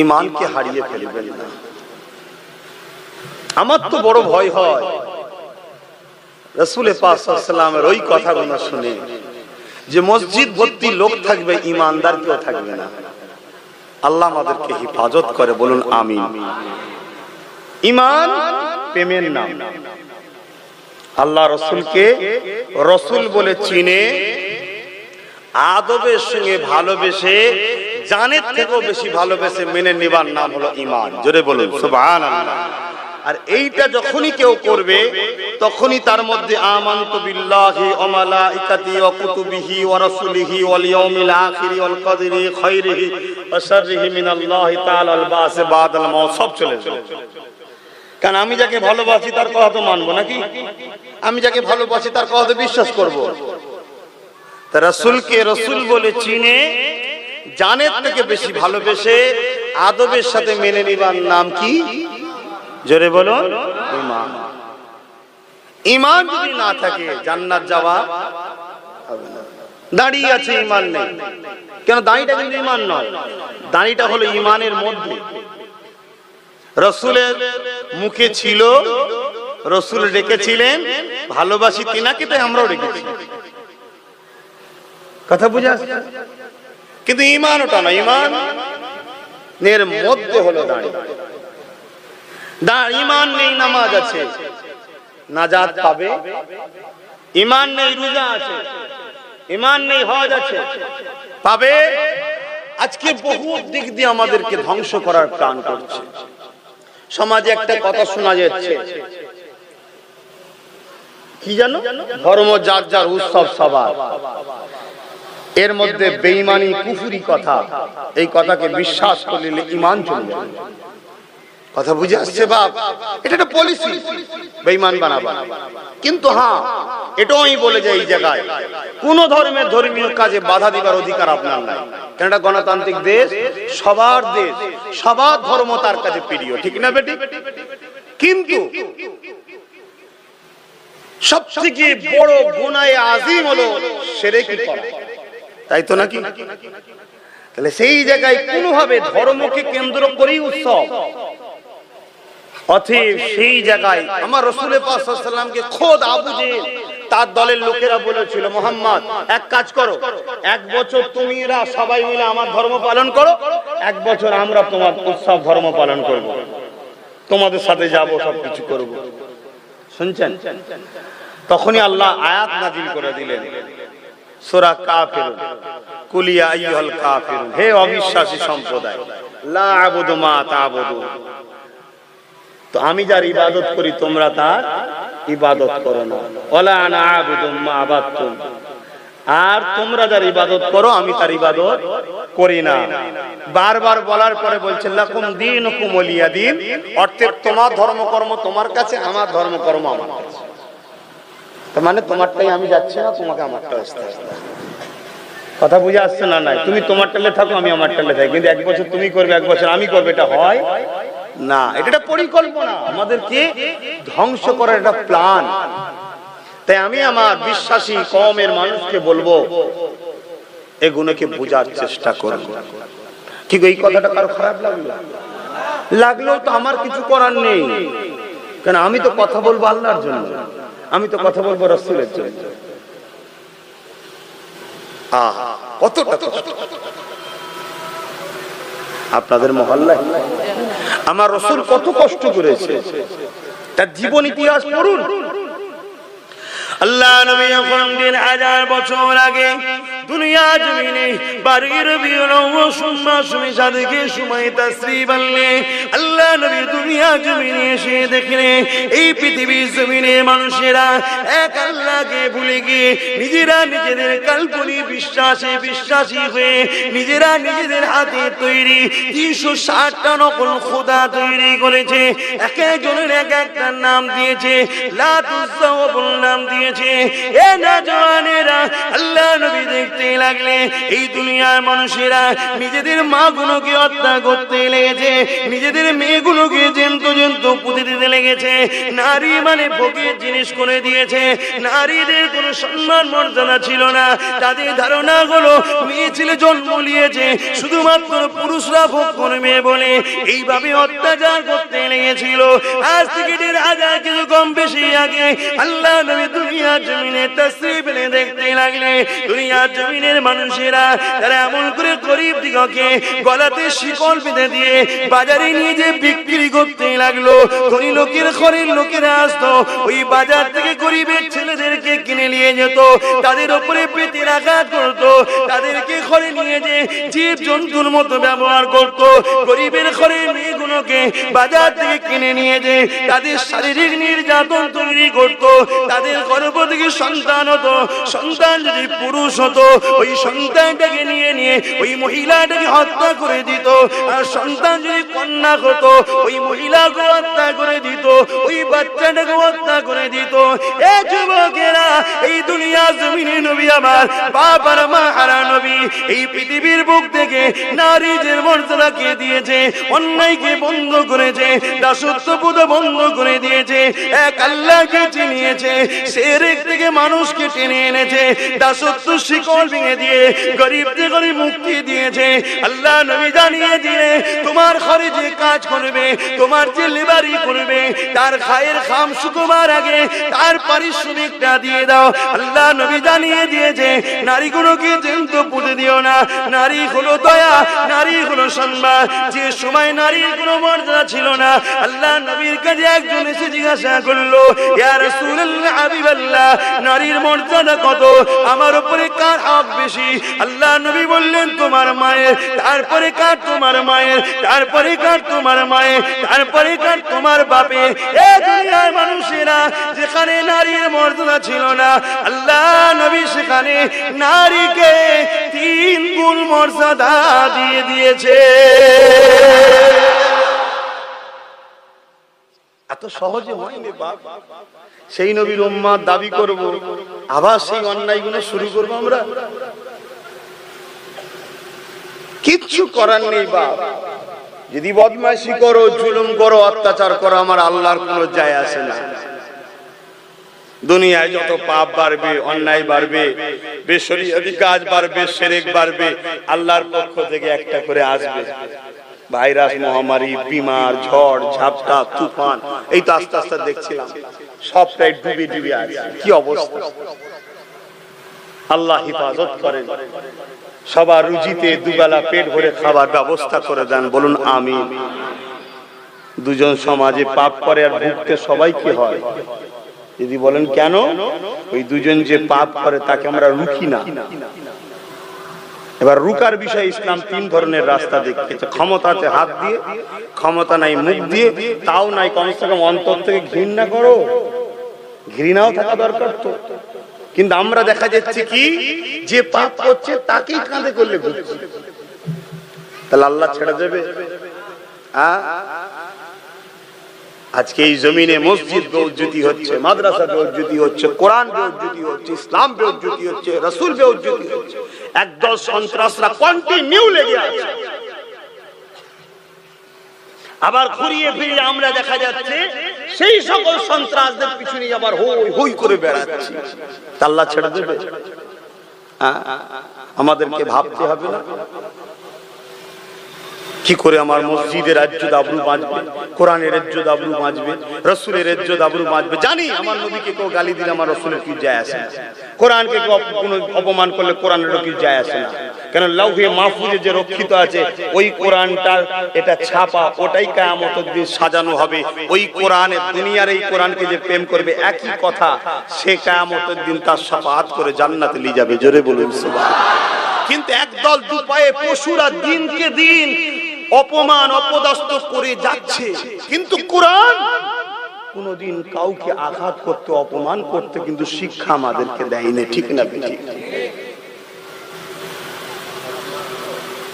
ঈমানকে হারিয়ে ফেলবেন না। আমার তো বড় ভয় হয় রাসূল পাক সাল্লাল্লাহু আলাইহি ওয়াসাল্লামের ওই কথাগুলো শুনে, যে মসজিদ ভর্তি লোক থাকবে, ঈমানদার কেউ থাকবে না। আল্লাহ আমাদেরকে হেফাজত করে, বলুন আমিন। ঈমান প্রেমের নাম। আল্লাহ রাসূলকে রাসূল বলে চিনে, আদবের সঙ্গে ভালোবেসে, জানের থেকেও বেশি ভালোবেসে মেনে নেবার নাম হলো ঈমান। জোরে বলুন সুবহানাল্লাহ। আর এইটা যখনই কেউ করবে, তখনই তার মধ্যে আমানতু বিল্লাহি ওয়া মালাইকাতিহি ওয়া কুতুবিহি ওয়া রাসূলিহি ওয়াল ইয়াউমিল আখিরি ওয়াল কদরি খাইরিহি ওয়া শাররিহি মিনাল্লাহি তাআলা আল বাস বাদাল মাউত সব চলে যাবে। কারণ আমি যাকে ভালোবাসি তার কথা তো মানবো নাকি? আমি যাকে ভালোবাসি তার কথা তো বিশ্বাস করব। তা রাসূলকে রাসূল বলে চিনে, জানের থেকে বেশি ভালোবেসে, আদবের সাথে মেনে নিবার নাম কি? জোরে বলুন ঈমান। ঈমান যদি না থাকে জান্নাত যাওয়া হবে না। দাড়ি আছে, ঈমান নেই কেন? দাড়িটা কিন্তু ঈমান নয়, দাড়িটা হলো ঈমানের মধ্যে। রাসূলের মুখে ছিল, রাসূল রেখেছিলেন ভালোবাসি তিনাকে, তাই আমরাও রেখেছি। কথা বুঝা? কিন্তু ঈমান ওটা না। ঈমান এর মধ্যে হলো দাড়ি। ঈমান নেই নামাজ আছে, নাজাত পাবে। ঈমান নেই রোজা আছে, ঈমান নেই হজ আছে, পাবে। আজকে বহু দিক দিয়ে আমাদেরকে ধ্বংস করার প্ল্যান করছে। সমাজে একটা কথা শোনা যাচ্ছে, কি জানো? ধর্ম যার যার, উৎসব সবার। এর মধ্যে বেঈমানি কুফরি কথা, এই কথাকে বিশ্বাস করলে ঈমান চলে যাবে। কথা বুঝে আসছে বাপ? এটা একটা পলিসি, বেঈমান বানাবা। কিন্তু হ্যাঁ, এটাও আমি বলে যাই, এই জায়গায় কোন ধর্মের ধর্মীয় কাজে বাধা দিবার অধিকার আপনার নাই। কারণ এটা গণতান্ত্রিক দেশ, সবার দেশ, সবার ধর্ম তার কাছে প্রিয়, ঠিক না বেটি? কিন্তু সবথেকে বড় গুনাহে আযীম হলো শিরকি করা, তাই তো নাকি? তাহলে সেই জায়গায় কোনোভাবে ধর্মকে কেন্দ্র করেই উৎসব। অতএব সেই জায়গায় আমার রাসূল পাক সাল্লাল্লাহু আলাইহি ওয়াসাল্লামকে খোদ আবু জেহেল তার দলের লোকেরা বলেছিল, মুহাম্মদ এক কাজ করো, এক বছর তুমিরা সবাই মিলে আমার ধর্ম পালন করো, এক বছর আমরা তোমার উৎসব ধর্ম পালন করব, তোমাদের সাথে যাব, সবকিছু করব। শুনছেন? তখনই আল্লাহ আয়াত নাযিল করে দিলেন, সূরা কাফিরুন, কুল ইয়া আইয়ুহাল কাফিরুন, হে অবিশ্বাসী সম্প্রদায়, লা আ'বুদু মা তা'বুদুন, তো আমি যার ইবাদত করি তোমরা তার ইবাদত করো না। ওয়ালা আনা আ'বুদু মা আবাদতুম, আর তোমরা যার ইবাদত করো আমি তার ইবাদত করি না। বারবার বলার পরে বলছেন লাকুম দীনুকুম ওয়ালিয়া দীন, অর্থাৎ তোমার ধর্মকর্ম তোমার কাছে, আমার ধর্মকর্ম আমার কাছে। তার মানে তোমারটাই আমি যাচ্ছি না, তোমাকে আমারটা আসতে আসতে। কথা বুঝে আসছে না? নাই, তুমি তোমার টালে থাকো, আমি আমার টালে থাকি, কিন্তু 1 বছর তুমি করবে, 1 বছর আমি করবে, এটা হয় না। এটা একটা পরিকল্পনা, আমাদেরকে ধ্বংস করার একটা প্ল্যান। তাই আমি আমার বিশ্বাসী কওমের মানুষকে বলবো, এগুলোকে বোঝার চেষ্টা করব। কি এই কথাটা কারো খারাপ লাগলেও তো আমার কিছু করার নেই, কারণ আমি তো কথা বলবো আল্লাহর জন্য, আমি তো কথা বলবো রাসূলের জন্য। কতটা আপনাদের মহল্লায় আমার রাসূল কত কষ্ট করেছে, তার জীবন ইতিহাস পড়ুন। আল্লাহ নবী যখন 1000 বছর আগে দুনিয়া জমিনে 12 রবিউল আউয়াল সুম্মা সাদেকে সময় তাশরীফ আনলেন, আল্লাহ নবী দুনিয়া জমিনে এসে দেখলেন এই পৃথিবীর জমিনে মানুষেরা এক আল্লাহকে ভুলে গিয়ে নিজেরা নিজেদের কাল্পনিক বিশ্বাসী হয়ে নিজেরা নিজেদের হাতে তৈরি 360টা নকল খোদা তৈরি করেছে। এক একজনের এক একটা নাম দিয়েছে, লাত উজ্জা নাম দিয়েছে। এ নওজওয়ানেরা, আল্লাহ নবী দেখতে লাগলে এই দুনিয়ার মানুষেরা নিজেদের মাগুলোকে হত্যা করতে লেগেছে, নিজেদের মেয়েগুলোকে জ্যান্ত পুঁতে দিতে লেগেছে। নারী মানে ভোগের জিনিস করে দিয়েছে, নারীদের কোনো সম্মান মর্যাদা ছিল না। তাদের ধারণা হলো মেয়ে ছেলে জন্ম নিয়েছে শুধুমাত্র পুরুষরা ভোগ করবে বলে, এইভাবে অত্যাচার করতে লেগেছিল। আজ থেকে 1000 কিছু কম বেশি আগে আল্লাহ নবী দুনিয়ার জমিনে তাশরীফ এনে দেখতে লাগলে দুনিয়ার জমিনের মানুষেরা তারা এমন করে গরিব দিগকে গলাতে শিকল বেঁধে দিয়ে বাজারে নিয়ে যে বিক্রি করতে লাগলো। ধনী লোকের ঘরের লোকেরা আসতো, ওই বাজার থেকে গরিবের ছেলেদেরকে কিনে নিয়ে যেত, তাদের উপরে পেটের আঘাত করতো, তাদেরকে ঘরে নিয়ে যে জীব জন্তুর মতো ব্যবহার করতো। গরিবের ঘরের মেয়েগুলোকে বাজার থেকে কিনে নিয়ে যে তাদের শারীরিক নির্যাতন তৈরি করতো। তাদের গর্ভ থেকে সন্তান হতো, সন্তান যদি পুরুষ হতো ওই সন্তানটাকে নিয়ে ওই মহিলাটাকে হত্যা করে দিত, আর সন্তান যদি কন্যা হতো ওই মহিলাকে হত্যা করে দিত, ওই বাচ্চাটাকে হত্যা করে দিত। এ যুবকেরা, এই দুনিয়া জমিনে নবী আমার বাবার মা হারা নবী এই পৃথিবীর বুক থেকে নারীদের মর্যাদাকে দিয়েছে, অন্যায়কে বন্ধ করেছে, দাসত্ববোধ বন্ধ করে দিয়েছে, এক আল্লাহকে চিনিয়েছে, শিরক থেকে মানুষকে টেনে এনেছে, দাসত্ব শিকল ভেঙে দিয়ে গরিবদের গরিব মুক্তি দিয়েছে। আল্লাহ নবী জানিয়ে দিয়ে তোমার ঘরে যে কাজ করবে, তোমার যে লেবারি করবে, তার খায়ের খাম শুকোবার আগে তার পারিশ্রমিকটা দিয়ে দাও। আল্লাহ নবী জানিয়ে দিয়েছে নারীগুলোকে জ্যান্ত পুঁতে দিও না, নারী হলো দয়া, নারী হলো সম্মান। যে সময় নারীর কোনো মর্যাদা ছিল না, আল্লাহ নবীর কাছে একজন এসে জিজ্ঞাসা করলো, ইয়া রাসূলুল্লাহ হাবিবাল্লাহ, নারীর মর্যাদা কত, আমার উপরে কার হক বেশি? আল্লাহ নবী বললেন তোমার মায়ের, তারপরে কার তোমার মায়ের, তারপরে কার তোমার মায়ের, তারপরে কার তোমার বাপের। এই দুনিয়ার মানুষেরা যেখানে নারীর মর্যাদা ছিল না, আল্লাহ নবী সেখানে নারীকে 3 গুণ মর্যাদা দিয়ে দিয়েছে। এত সহজে হয়নি বাপ। সেই নবীর উম্মত দাবি করব, আবার সেই অন্যায়গুলো শুরু করবো আমরা? কিচ্ছু করার নেই বাপ। যদি বদমাইশি করো, জুলুম করো, অত্যাচার করো, আমার আল্লাহর কোনো যায় আসে না। দুনিয়ায় যত পাপ বাড়বে, অন্যায় বাড়বে, বেশরিয়াতি কাজ বাড়বে, শিরক বাড়বে, আল্লাহর পক্ষ থেকে একটা করে আসবে ভাইরাস, মহামারী, বিমার, ঝড় ঝাপটা, তুফান। এই তো আস্তে আস্তে দেখছিলাম সবটাই ডুবে আছে। কি অবস্থা! আল্লাহ হিফাজত করেন, সবার রুজিতে দুবেলা পেট ভরে খাবার ব্যবস্থা করে দেন, বলুন আমিন। দুজন সমাজে পাপ করে আর ভুগতে সবাই কি হয়? যদি বলেন কেন? ওই দুজন যে পাপ করে তাকে আমরা রুখি না। এবার রুকার বিষয় ইসলাম 3 ধরনের রাস্তা দেখিয়েছে। ক্ষমতা আছে হাত দিয়ে, ক্ষমতা নাই মুখ দিয়ে, তাও নাই কমসে কম অন্তর থেকে ঘৃণা করো, ঘৃণাও থাকা দরকার তো। কিন্তু আমরা দেখা যাচ্ছে কি, যে পাপ করছে তাকেই কাঁধে করলে ঘুরছে, তাহলে আল্লাহ ছেড়ে দেবে? আজকে এই জমিনে মসজিদ বেউজ্জতি হচ্ছে, মাদ্রাসা বেউজ্জতি হচ্ছে, কোরআন বেউজ্জতি হচ্ছে, ইসলাম বেউজ্জতি হচ্ছে, রাসূল বেউজ্জতি হচ্ছে। একদল সন্ত্রাসরা কন্টিনিউ লেগে আছে। আবার ঘুরিয়ে ফিরিয়ে আমরা দেখা যাচ্ছে সেই সকল সন্ত্রাসদের পিছনে আবার হই হই করে বেড়াচ্ছি। আল্লাহ ছেড়ে দেবে? আমাদেরকে ভাবতে হবে না কি করে আমার মসজিদের ইজ্জত আবরু বাঁচবে, কোরআনের ইজ্জত আবরু বাঁচবে, রাসূলের ইজ্জত আবরু বাঁচবে। জানি আমার নবীকে কেউ গালি দিলে আমার রাসূলের কি যায় আসে না, কোরআনকে কেউ কোনো অপমান করলে কোরআনের কি যায় আসে না। কেন লাউহে মাহফুজে যে রক্ষিত আছে ওই কোরআনটা, এটা ছাপা, ওটাই কিয়ামতের দিন সাজানো হবে। ওই কোরআনের দুনিয়ার এই কোরআনকে যে প্রেম করবে একই কথা, সে কিয়ামতের দিন তার শাফাআত করে জান্নাতে নিয়ে যাবে। জোরে বলুন সুবহানাল্লাহ। কিন্তু একদল দুপায়ে পশুরা দিনকে দিন অপমান অপদস্থ করে যাচ্ছে, কিন্তু কোরআন কোনদিন কাউকে আঘাত করতে অপমান করতে কিন্তু শিক্ষা আমাদেরকে দেয়নি। ঠিক না বেঠিক?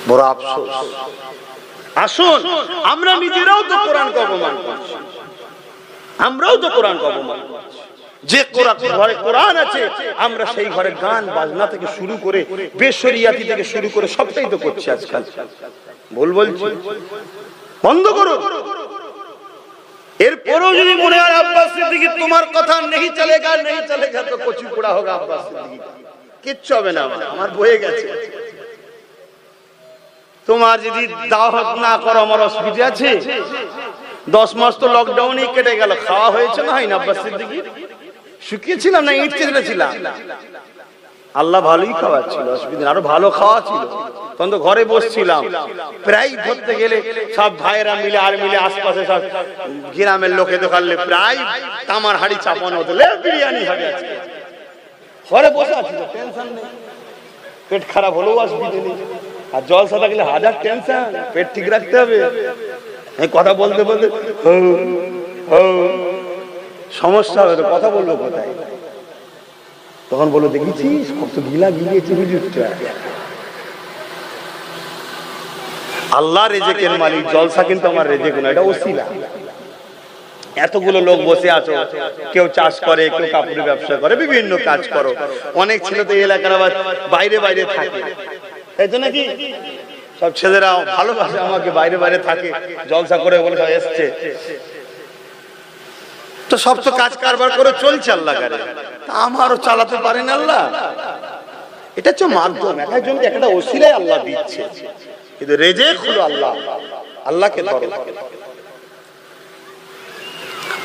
বড় আফসোস। আসুন আমরা নিজেরাও তো কোরআনকে অপমান করছি, আমরাও তো কোরআনকে অপমান করছি। যে ঘরে কোরআন আছে আমরা সেই ঘরে গান বাজনা থেকে শুরু করে বেশরিয়াতি থেকে শুরু করে সবটাই তো করছি আজকাল। ভুল বলছি? বন্ধ করো। এরপরেও যদি মনে হয় আব্বাস সিদ্দিকী তোমার কথা नहीं चलेगा नहीं चलेगा তো কচি পোড়া হোক আব্বাস সিদ্দিকী, কিচ্ছু হবে না, আমার বয়ে গেছে। তোমার যদি দাওয়াত না করো আমার অসুবিধা আছে? 10 মাস তো লকডাউনে কেটে গেল, খাওয়া হয়েছে না হয় না আব্বাস সিদ্দিকী? শুকিয়েছিলাম না ইট চেলেছিলাম? আল্লাহ ভালোই খাওয়াচ্ছিল, অসুবিধা আরো ভালো খাওয়া ছিল। তখন তো ঘরে বসছিলাম, প্রায় ধরতে গেলে সব ভাইয়েরা মিলে আর মিলে আশপাশে সব গ্রামের লোকে দোকানলে প্রায় তামার হাড়ি চাপানো হতো, বিরিয়ানি হবে আজকে। ঘরে বসে আছি, টেনশন নেই, পেট খারাপ হলেও অসুবিধা নেই। আর জলসা থাকলে হাজার টেনশন, পেট ঠিক রাখতে হবে। এই কথা বলতে বলতে সমস্যা হবে, কথা বললো কোথায়? তখন বললো দেখেছিস কত গিলা গিলিয়েছে হুজুরটা। আল্লাহ রেজেকের মালিক, জলসা কিন্তু আমার রেজেক না, এটা ওসিলা। এতগুলো লোক বসে আছো, কেউ চাষ করে, কেউ কাপড়ের ব্যবসা করে, বিভিন্ন কাজ করো। অনেক ছেলে তো এই এলাকার আবার বাইরে বাইরে থাকে, তাই তো নাকি? সব ছেলেরা ভালোবাসে আমাকে, বাইরে বাইরে থাকে, জলসা করে বলে সব এসছে। তো সব তো কাজ কারবার করে চলছে আল্লাহ করে, আমারও চালাতে পারেন আল্লাহ। এটা হচ্ছে মাধ্যম, একজনকে একটা ওসিলায় আল্লাহ দিচ্ছে, কিন্তু রেজেক হলো আল্লাহ। আল্লাহকে ধরো,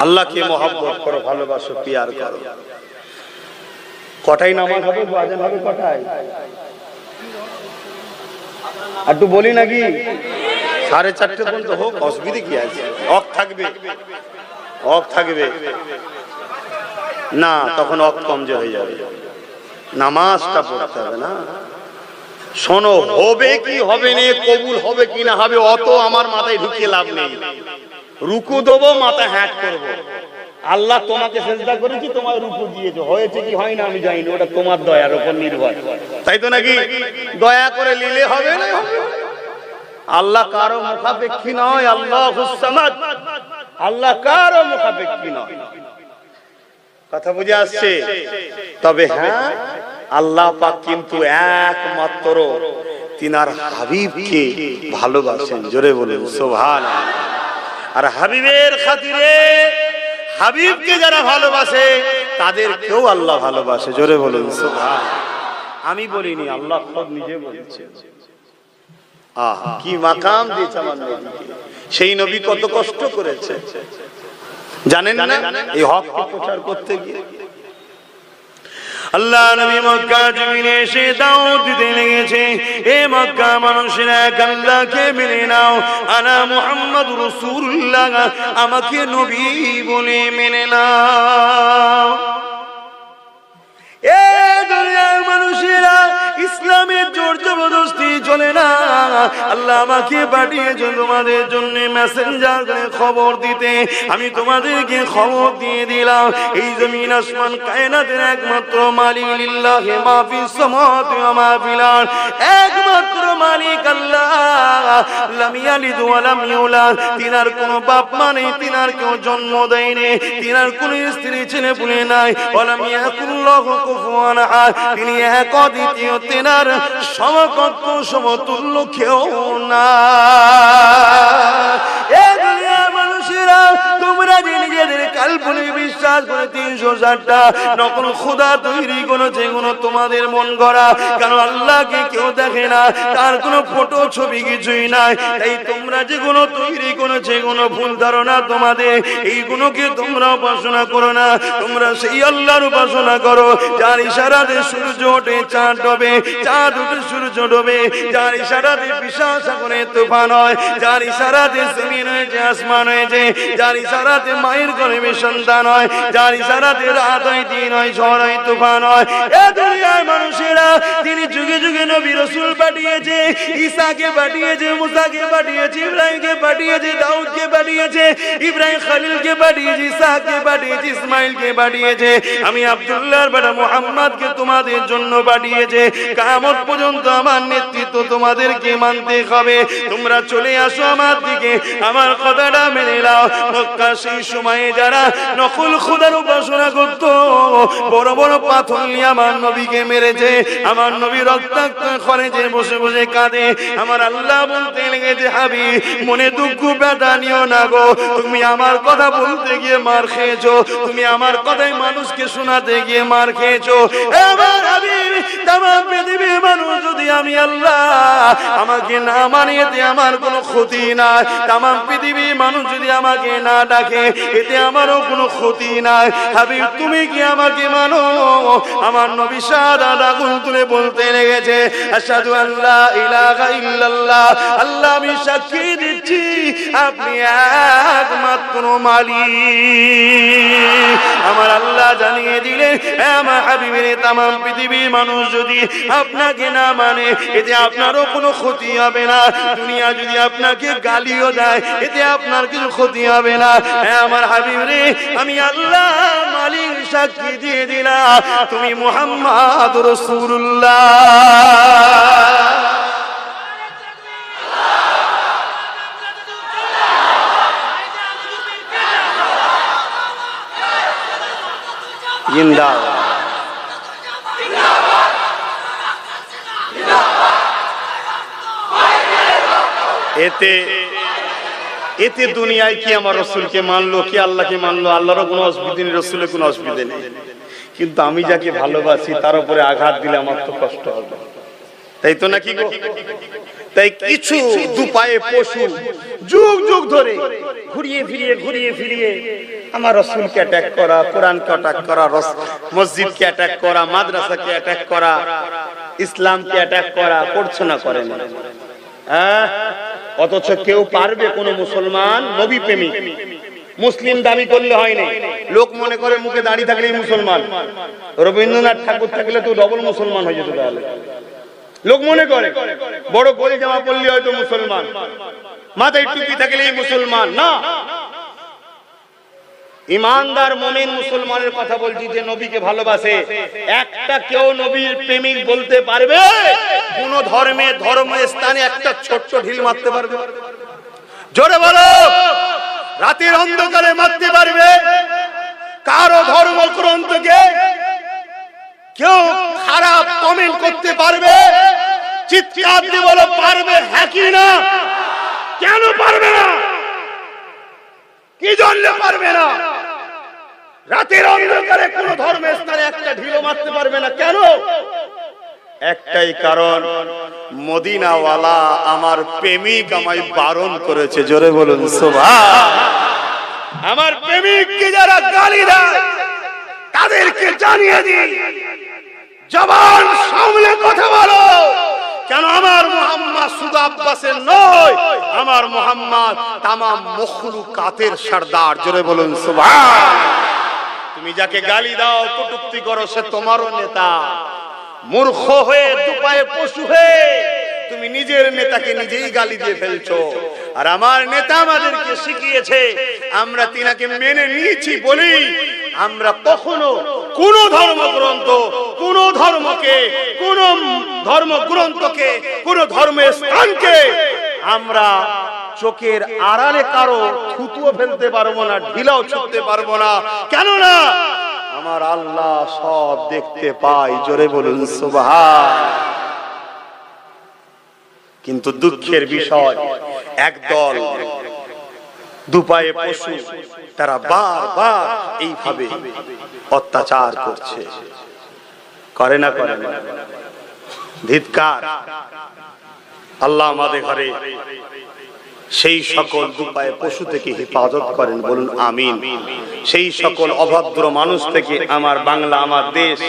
আল্লাহকে মহব্বত করো, ভালোবাসো, পিয়ার করো। কটাই নামাজ হবে, আজান হবে কটায়? একটু বলি নাকি 4:30 পর্যন্ত হোক, অসুবিধে কি আছে? অফ থাকবে, অফ থাকবে না, তখন অফ কমজোর হয়ে যাবে। নামাজটা পড়তে হবে না? শোনো, হবে কি হবে না, কবুল হবে কি না হবে, অত আমার মাথায় ঢুকিয়ে লাভ নেই। রুকু দেবো, মাথা হ্যাট করবো। আল্লাহ তোমাকে সেজদা করেছি, তোমার রুকু দিয়েছে, হয়েছে কি হয় না আমি জানি না, ওটা তোমার দয়ার উপর নির্ভর, তাই তো নাকি? দয়া করে নিলে হবে না? আল্লাহ কারো মুখাপেক্ষী নয়, আল্লাহুস সামাদ, আল্লাহ কারো মুখাপেক্ষী নয়। কথা বুঝে আসছে? তবে হ্যাঁ, আল্লাহ পাক কিন্তু একমাত্র তিনার হাবিবকে ভালোবাসেন। জোরে বলুন সুবহানাল্লাহ। আর হাবিবের খাতিরে, হাবিবকে যারা ভালোবাসে তাদেরকেও আল্লাহ ভালোবাসে। জোরে বলুন সুবহানাল্লাহ। আমি বলিনি, আল্লাহ খোদ নিজে বলেছে। আহা, কি মাকাম দিয়েছে আমার নবীকে। সেই নবী কত কষ্ট করেছে জানেন না এই হককে প্রচার করতে গিয়ে। আল্লাহ নবী মক্কা জমিনে এসে দাওয়াত দিতে লেগেছে, এ মক্কা মানুষেরা আল্লাহকে মেনে নাও, আনা মুহাম্মাদুর রাসূলুল্লাহ, আমাকে নবী বলে মেনে নাও। এ দুনিয়ার মানুষেরা ইসলামের জোর জবরদস্তি চলে না। আল্লাহ আমাকে পাঠিয়েছে তোমাদের জন্য মেসেঞ্জার করে খবর দিতে। আমি তোমাদেরকে খবর দিয়ে দিলাম, এই জমিন আসমান কায়নাতের একমাত্র মালিক, লিল্লাহি মা ফিস সামাওয়াতি ওয়া মা ফিল আরদ, একমাত্র মালিক আল্লাহ লাম ইয়ালিদ ওয়া লাম ইউলাদ তিনার কোনো বাপ মা নেই তিনার কেউ জন্ম দেয়নি তিনার কোনো স্ত্রী ছেলে পুলে নাই ওয়া লাম ইয়াকুল্লাহু কুফুয়ান আহাদ তিনি এক অদ্বিতীয় তিনার সমকক্ষ সমতুল্য কেউ না এ দুনিয়ার মানুষেরা তোমরা যে নিজেদের কাল্পনিক বিশ্বাস করে 360টা নকল খোদা তৈরি করেছে কোনো তোমাদের মন গড়া কারণ আল্লাহকে কেউ দেখে না তার কোনো ফটো ছবি কিছুই নাই তাই তোমরা যেগুলো তৈরি করেছে কোনো ভুল ধারণা তোমাদের এইগুলোকে তোমরা উপাসনা করো না তোমরা সেই আল্লাহর উপাসনা করো যার ইশারাতে সূর্য ওঠে চাঁদ ডোবে চাঁদ উঠে সূর্য ডোবে যার ইশারাতে বিশাল সাগরে তুফান হয় যার ইশারাতে জমিন হয়েছে আসমান হয়েছে যার ইশারাতে মায়ের গর্ভে সন্তান হয় যার ইশারাতে রাত হয় দিন হয় ঝড় হয় তুফান হয় এ দুনিয়ার মানুষেরা তিনি যুগে যুগে নবী রাসূল পাঠিয়েছে ঈসাকে পাঠিয়েছে মুসাকে পাঠিয়েছে ইব্রাহিমকে পাঠিয়েছে দাউদকে পাঠিয়েছে ইব্রাহিম খলিলকে পাঠিয়েছে ইসাকে পাঠিয়েছে ইসমাইলকে পাঠিয়েছে আমি আব্দুল্লাহর বেটা মুহাম্মদকে তোমাদের জন্য পাঠিয়েছে কিয়ামত পর্যন্ত আমার নেতৃত্ব তোমাদেরকে মানতে হবে তোমরা চলে আসো আমার দিকে আমার কথাটা মেনে নাও মক্কা সেই সময়ে যারা নকল খোদার উপাসনা করত বড় বড় পাথর নিয়ে আমার নবীকে মেরেছে আমার নবী রক্তাক্ত খরেজে বসে বসে কাঁদে আমার আল্লাহ বলতে লেগেছে হাবিব মনে দুঃখ ব্যথা নিও না গো তুমি আমার কথা বলতে গিয়ে মার খেয়েছো তুমি আমার কথাই মানুষকে শোনাতে গিয়ে মার খেয়েছো আমার হাবিব তামাম পৃথিবীর মানুষ যদি আমি আল্লাহ আমাকে না মানে এতে আমার কোনো ক্ষতি নাই তামাম পৃথিবীর মানুষ যদি আমাকে না ডাকে এতে আমারও কোনো ক্ষতি নাই হাবিব তুমি কি আমাকে মানো আমার নবী শাহাদাত আগুন তুলে বলতে লেগেছে আশহাদু আল্লা ইলাহা ইল্লাল্লাহ আল্লাহ আমি সাক্ষী দিচ্ছি আপনি একমাত্র মালিক আমার আল্লাহ জানিয়ে দিলেন আমার হাবিবের তামাম পৃথিবীর মানুষ যদি আপনাকে না মানে এতে আপনারও কোনো ক্ষতি হবে না দুনিয়া যদি আপনাকে গালিও দেয় এতে আপনার কিছু ক্ষতি হবে না আমার হাবিব রে আমি আল্লাহ মালিক সাক্ষী দিয়ে দিলাম তুমি মুহাম্মদ রাসূলুল্লাহ জিন্দাবাদ এতে এতে দুনিয়ায় কি আমার রাসূলকে মানলো কি আল্লাহকে মানলো আল্লাহরও কোনো অসুবিধা নেই রাসূলের কোনো অসুবিধা নেই কিন্তু আমি যাকে ভালোবাসি তার উপরে আঘাত দিলে আমার তো কষ্ট হবে তাই তো নাকি গো তাই কিছু দুপায়ে পশু যুগ যুগ ধরে ঘুরিয়ে ফিরিয়ে আমার রাসূলকে অ্যাটাক করা কোরআনকে অ্যাটাক করা মসজিদকে অ্যাটাক করা মাদ্রাসাকে অ্যাটাক করা ইসলামকে অ্যাটাক করা করছে না করে না অথচ কেউ পারবে কোন মুসলমান নবী প্রেমিক মুসলিম দাবি করলে হয় না লোক মনে করে মুখে দাড়ি থাকলেই মুসলমান রবীন্দ্রনাথ ঠাকুর থাকলে তো ডবল মুসলমান হয়ে যেত তাহলে লোক মনে করে বড় গলি জামা পরলে হয়তো মুসলমান মাথায় টুপি থাকলেই মুসলমান না ইমানদার মুমিন মুসলমানের কথা বলছি যে নবীকে ভালোবাসে একটা কেউ নবীর প্রেমিক বলতে পারবে কোন ধর্মে ধর্মস্থানে একটা ছোট্ট ঢিল মারতে পারবে জোরে বলো রাতের অন্ধকারে মারতে পারবে কারো ধর্মগ্রন্থকে কেউ খারাপ কমেন্ট করতে পারবে চিৎকার দিয়ে বলো পারবে হ্যাঁ কি না কেন পারবে না কি জন্য পারবে না রাতের অন্ধকারে কোন ধর্মের স্থানে একটা ঢিল মারতে পারবে না কেন একটাই কারণ মদিনাওয়ালা আমার প্রেমিক আমায় বারণ করেছে জোরে বলুন সুবহান আমার প্রেমিককে যারা গালি দেয় তাদেরকে জানিয়ে দিই জবান সামলে কথা বলো কেন আমার মুহাম্মদ শুধু আব্বাসের নয় আমার মুহাম্মদ तमाम মখলুকাতের সরদার জোরে বলুন সুবহান তুমি যাকে গালি দাও কটূক্তি করো সে তোমারও নেতা মূর্খ হয়ে দুপায়ে পশু হয়ে তুমি নিজের নেতাকে নিজেই গালি দিয়ে ফেলছো আর আমার নেতা আমাদেরকে শিখিয়েছে আমরা তিনাকে মেনে নিয়েছি বলি আমরা কখনো কোন ধর্মগ্রন্থ কোন ধর্মকে কোন ধর্মগ্রন্থকে কোন ধর্মের আমরা চোখের আড়ালে কারো থুতুও ফেলতে পারবো না, ঢিলাও ছুটতে পারবো না। কেননা আমার আল্লাহ সব দেখতে পায়। জোরে বলুন সুবহান। কিন্তু দুঃখের বিষয়, একদল দুপায়ে পশু তারা বারবার এইভাবে অত্যাচার করছে। করে না করে না? ধিক্কার। আল্লাহ আমাদের ঘরে সেই সকল দুপায়ে পশু থেকে হেফাজত করেন, বলুন আমিন। সেই সকল অভদ্র মানুষ থেকে আমার বাংলা, আমার দেশ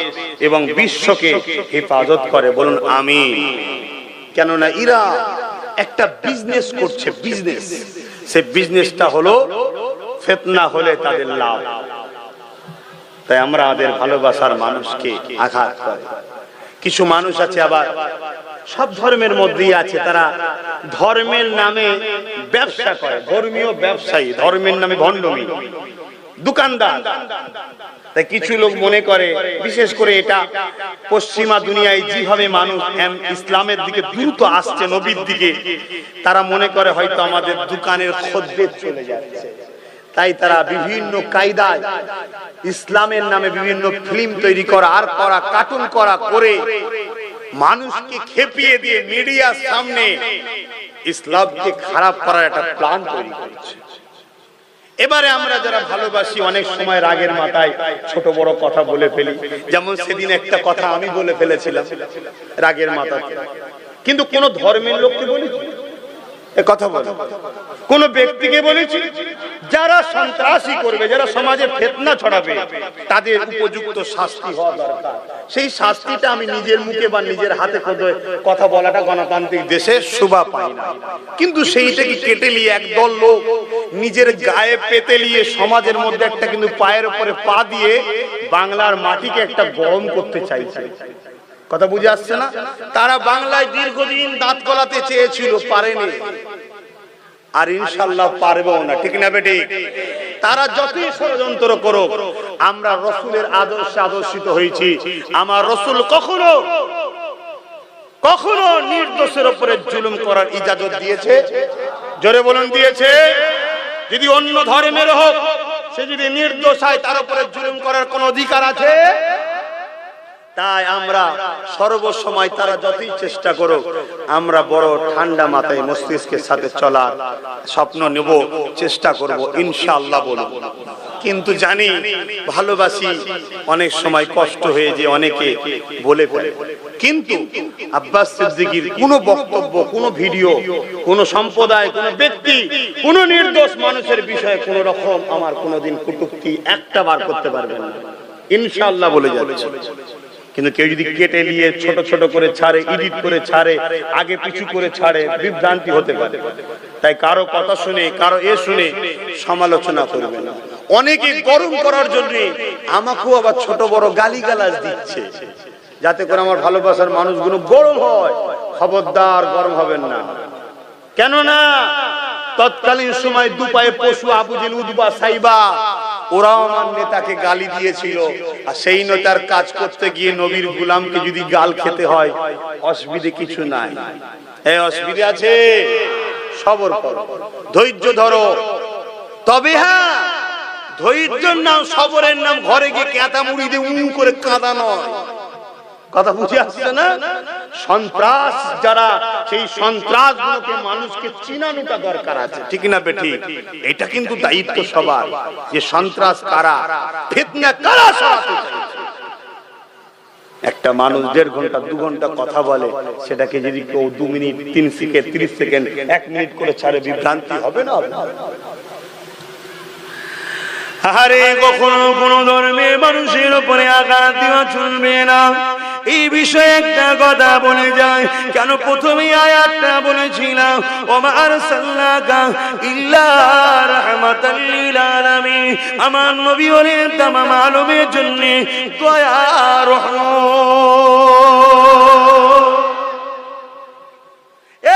এবং বিশ্বকে হেফাজত করে, বলুন আমিন। কেননা এরা একটা বিজনেস করছে, বিজনেস। সে বিজনেসটা হলো ফিতনা হলে তাদের লাভ। তাই আমরা আমাদের ভালোবাসার মানুষকে আঘাত করে। কিছু মানুষ আছে আবার সব ধর্মের মধ্যেই আছে, তারা ধর্মের নামে ব্যবসা করে, ধর্মীয় ব্যবসায়ী, ধর্মের নামে ভণ্ডমি, দোকানদার। তাই কিছু লোক মনে করে, বিশেষ করে এটা পশ্চিমা দুনিয়ায় যেভাবে মানুষ ইসলামের দিকে দ্রুত আসছে, নবীর দিকে, তারা মনে করে হয়তো আমাদের দোকানের খদ্দের চলে যাচ্ছে। তাই তারা বিভিন্ন কায়দায় ইসলামের নামে বিভিন্ন ফিল্ম তৈরি করা, আর করা, কার্টুন করা করে মানুষকে খেপিয়ে দিয়ে মিডিয়ার সামনে ইসলামকে খারাপ করার একটা প্ল্যান তৈরি করছে। এবারে আমরা যারা ভালোবাসি অনেক সময় রাগের মাথায় ছোট বড় কথা বলে ফেলি। যেমন সেদিন একটা কথা আমি বলে ফেলেছিলাম রাগের মাথায়, কিন্তু কোন ধর্মের লোককে বলেছি এ কথা বলে, কোন ব্যক্তিকে বলেছি? যারা সন্ত্রাসী করবে, যারা সমাজে ফিতনা ছড়াবে, তাদের উপযুক্ত শাস্তি হওয়া দরকার। সেই শাস্তিটা আমি নিজের মুখে বা নিজের হাতে কথা বলাটা গণতান্ত্রিক দেশে শোভা পাই না। কিন্তু সেইটাকে কেটে নিয়ে একদল লোক নিজের গায়ে পেতে নিয়ে সমাজের মধ্যে একটা কিন্তু পায়ের উপরে পা দিয়ে বাংলার মাটিকে একটা গরম করতে চাইছে। কথা বুঝে আসছে না? তারা বাংলায় দীর্ঘদিন দাঁত গলাতে চেয়েছিল, পারেনি, আর ইনশাআল্লাহ পারবেও না। ঠিক না বেটি? তারা যতই ষড়যন্ত্র করুক, আমরা রাসূলের আদর্শে আদর্শিত হয়েছি। আমার রাসূল কখনো কখনো নির্দোষের উপরে জুলুম করার ইজাজত দিয়েছে? জোরে বলুন, দিয়েছে? যদি অন্য ধর্মের হোক, সে যদি নির্দোষ হয়, তার উপরে জুলুম করার কোন অধিকার আছে? তাই আমরা সর্বসময়, তারা যতই চেষ্টা করুক, আমরা বড় ঠান্ডা মাথায় মস্তিষ্কের সাথে চলার স্বপ্ন নেব, চেষ্টা করব, ইনশাআল্লাহ বলব। কিন্তু জানি ভালোবাসি, অনেক সময় কষ্ট হয়ে যে অনেকে বলে ফেলে। কিন্তু আব্বাস সিদ্দিকীর কোন বক্তব্য, কোন ভিডিও, কোন সম্প্রদায়, কোন ব্যক্তি, কোন নির্দোষ মানুষের বিষয়ে কোন রকম আমার কোনদিন কটূক্তি একটা বার করতে পারবেন না, ইনশাআল্লাহ বলে যাচ্ছে। কিন্তু কেউ যদি কেটে নিয়ে ছোট ছোট করে ছাড়ে, এডিট করে ছাড়ে, আগে পিছু করে ছাড়ে, বিভ্রান্তি হতে পারে। তাই কারো কথা শুনে, কারো শুনে সমালোচনা করবে না। অনেকে গরম করার জন্য আমাকেও আবার ছোট বড় গালিগালাজ দিচ্ছে, যাতে করে আমার ভালোবাসার মানুষগুলো গরম হয়। খবরদার, গরম হবেন না। কেননা তৎকালীন সময় দুপায়ে পশু আবু জেল, উতবা, সাইবা, ওরাও আমার নেতাকে গালি দিয়েছিল। আর সেই নেতার কাজ করতে গিয়ে নবীর গোলামকে যদি গাল খেতে হয়, অসুবিধে কিছু নাই। এই অসুবিধা আছে? সবর করো, ধৈর্য ধরো। তবে হ্যাঁ, ধৈর্যের নাম, সবরের নাম ঘরে গিয়ে কেতা মুড়ি দিয়ে উম করে কাঁদা নয়। কথা বুঝে আসছে না? সন্ত্রাস যারা, সেই সন্ত্রাসগুলোকে মানুষকে চিনানোটা দরকার আছে। ঠিক না বেটি? এটা কিন্তু দায়িত্ব সবার, যে সন্ত্রাস কারা, ফিতনা কারা সরাতে চাইছে। একটা মানুষ 1.5 ঘন্টা 2 ঘন্টা কথা বলে, সেটাকে যদি কেউ 2 মিনিট 3 সেকেন্ড 30 সেকেন্ড 1 মিনিট করে ছাড়ে, বিভ্রান্তি হবে না? আরে কখনো কোন ধর্মের মানুষের উপরে আঘাত দেওয়া চলবে না। এই বিষয়ে একটা কথা বলে যায়, কেন প্রথমে আয়াতটা বলেছিলাম, ওমা আরসালনাকা ইল্লা রাহমাতাল লিল আলামিন। আমার নবী হলেন তামাম আলমের জন্য দয়া, রহমত।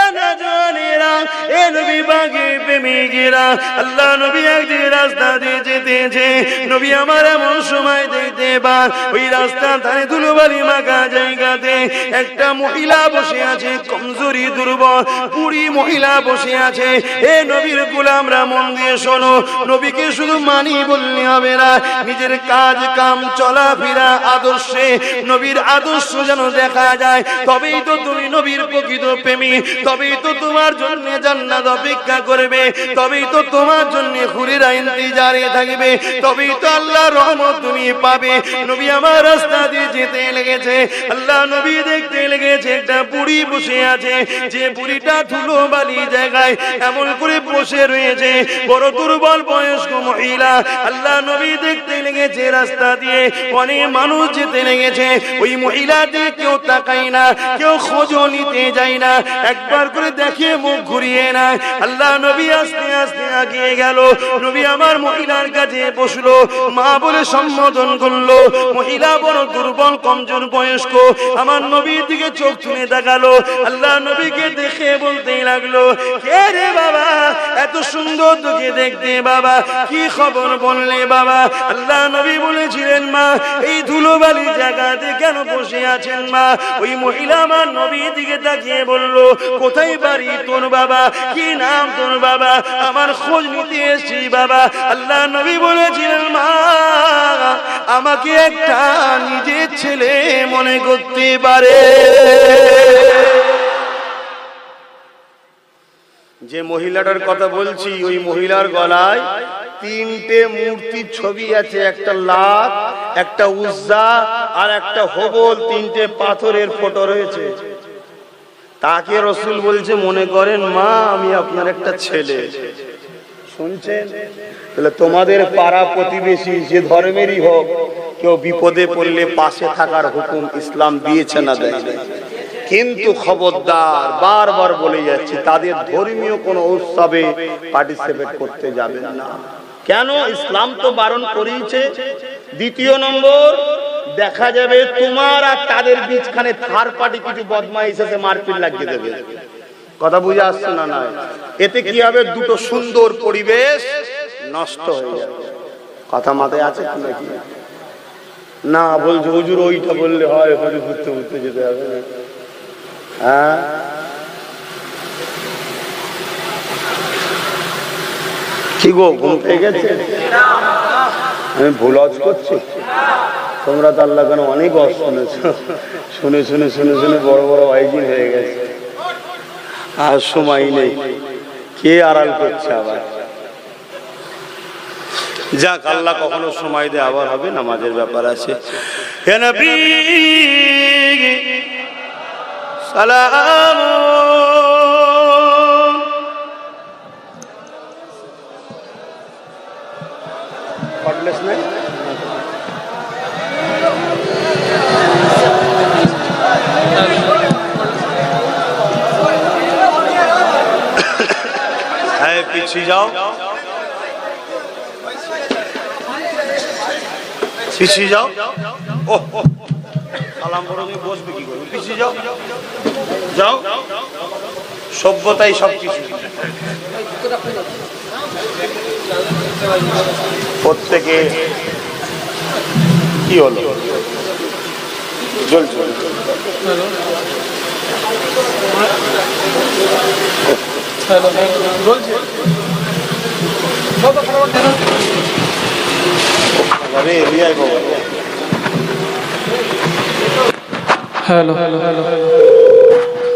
এ না জানেরা, এ নবী পাকের প্রেমিকেরা, আল্লাহ নবী একদিন রাস্তা দিয়ে যেতেছে, নবী আমার এমন সময় দেখতে পান ওই রাস্তা ধারে ধুলোবালি মাখা জায়গাতে একটা মহিলা বসে আছে, কমজোরি দুর্বল বুড়ি মহিলা বসে আছে। এ নবীর গোলামরা মন দিয়ে শোনো, নবীকে শুধু মানি বললে হবে না, নিজের কাজ কাম চলাফেরা আদর্শে নবীর আদর্শ যেন দেখা যায়, তবেই তো তুমি নবীর প্রকৃত প্রেমী, তবেই তো তোমার জন্য জান্নাত অপেক্ষা করবে, তবেই তো তোমার জন্য হুরেরা ইন্তজারে থাকবে, তবেই তো আল্লাহর রহমত তুমি পাবে। নবী আমার রাস্তা দিয়ে যেতে লেগেছে, আল্লাহ নবী দেখতে লেগেছে একটা বুড়ি বসে আছে, যে বুড়িটা ধুলো বালি জায়গায় এমন করে বসে রয়েছে, বড় দুর্বল বয়স্ক মহিলা। আল্লাহ নবী দেখতে লেগেছে রাস্তা দিয়ে অনেক মানুষ যেতে লেগেছে, ওই মহিলাটি কেউ তাকায় না, কেউ খোঁজও নিতে যায় না, একবার করে দেখে মুখ ঘুরিয়ে না। আল্লাহ নবী আস্তে আস্তে এগিয়ে গেল, নবী আমার মহিলার কাছে বসলো, মা বলে সম্বোধন করলো। মহিলা বড় দুর্বল কমজোর বয়স্ক, আমার নবীর দিকে চোখ তুলে তাকালো, আল্লাহ নবীকে দেখে বলতেই লাগলো, কে রে বাবা, এত সুন্দর তোকে দেখতে বাবা, কি খবর বললে বাবা? আল্লাহ নবী বলেছিলেন, মা এই ধুলোবালি জায়গাতে কেন বসে আছেন মা? ওই মহিলা আমার নবীর দিকে তাকিয়ে বলল, কোথায় বাড়ি তোর বাবা, কি নাম তোর বাবা? আমার খোঁজ নিতে এসেছি বাবা। আল্লাহ নবী বলেছিলেন, মা আমাকে একটা নিজের ছেলে মনে করতে পারে। যে মহিলাটার কথা বলছি, ওই মহিলার গলায় তিনটে মূর্তির ছবি আছে, একটা লাত, একটা উজ্জা আর একটা হবল, তিনটে পাথরের ফটো রয়েছে। তাকে রসুল বলছে, মনে করেন মা আমি আপনার একটা ছেলে। শুনছেন? তাহলে তোমাদের পাড়া প্রতিবেশী যে ধর্মেরই হোক, কেউ বিপদে পড়লে পাশে থাকার হুকুম ইসলাম দিয়েছে না দেয়? কিন্তু খবরদার, বারবার বলে যাচ্ছি, তাদের ধর্মীয় কোনো উৎসবে পার্টিসিপেট করতে যাবেন না। কেন? ইসলাম তো বারণ করেছে। দ্বিতীয় নম্বর, দেখা যাবে তোমার আর তাদের বিচখানে থার্ড পার্টি কিছু বদমাইশ এসে মারপিট লাগিয়ে দেবে। কথা বুঝে আসছে না? না, এতে কি হবে? দুটো সুন্দর পরিবেশ নষ্ট হয়ে যাবে। কথা মাথায় আছে কি নাকি? না বলছে হুজুর ওইটা বললে হয়, ঘুরতে ঘুরতে যেতে হবে না। হ্যাঁ, কি গো ঘুম পেয়ে গেছে? আমি ভুল আজ করছি? তোমরা তো আল্লাহ কেন অনেক অজ শুনেছ, শুনে শুনে শুনে শুনে বড় বড় ওয়াইজিন হয়ে গেছে, আর সময় নেই। কে আড়াল করছে আবার? যাক, আল্লাহ কখনো সময় দেয়, আবার হবে, নামাজের ব্যাপার আছে। হে নবী সালাম, পড়লেস না? হ্যাঁ, পিছিয়ে যাও, পিছিয়ে যাও। ও সালাম পড়ো, বসবে কি করবে? পিছিয়ে যাও, যাও। সভ্যতাই সবকিছু। প্রত্যেকে কি হলো? জ্বলছে।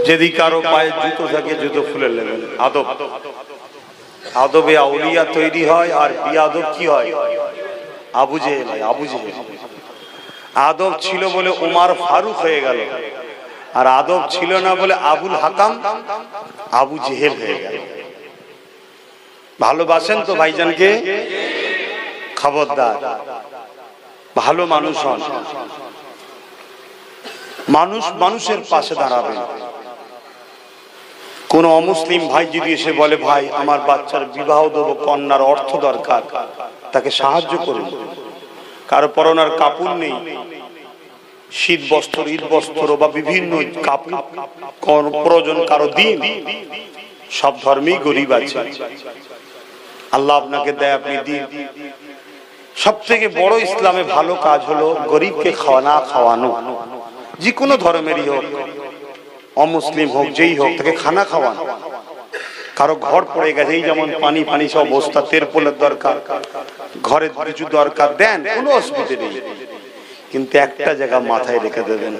যদি কারো পায়ে জুতো থাকে, জুতো খুলে নেবেন। আদব, আদবে আউলিয়া তৈরি হয়, আর বিয়াদব কি হয়? আবু জেহেল হয়। আবু জেহেল আদব ছিল বলে উমার ফারুক হয়ে গেল, আর আদব ছিল না বলে আবুল হাকাম আবু জেহেল হয়ে গেল। ভালোবাসেন তো ভাইজানকে? খবরদার, ভালো মানুষ হন, মানুষ মানুষের পাশে দাঁড়াবেন। কোন অমুসলিম ভাই যদি এসে বলে, ভাই আমার বাচ্চার বিবাহ দেবো, কন্যার অর্থ দরকার, তাকে সাহায্য করুন। কারো পরনার কাপড় নেই, শীত বস্ত্র, ঈদ বস্ত্র বা বিভিন্ন কাপড় প্রয়োজন, কারো দিন, সব ধর্মেই গরিব আছে, আল্লাহ আপনাকে দেয়, আপনি দিন। সব থেকে বড় ইসলামে ভালো কাজ হলো গরিবকে খাওয়ানো, যে কোনো ধর্মেরই হোক, অমুসলিম হোক, যেই হোক, তাকে খানা খাওয়ানো। কারো ঘর পড়ে গেছে, এই যেমন পানি পানি সব অবস্থা, তেরপোলের দরকার, ঘরে কিছু দরকার, দেন, কোনো অসুবিধা নেই। কিন্তু একটা জায়গা মাথায় রেখে দেবেন,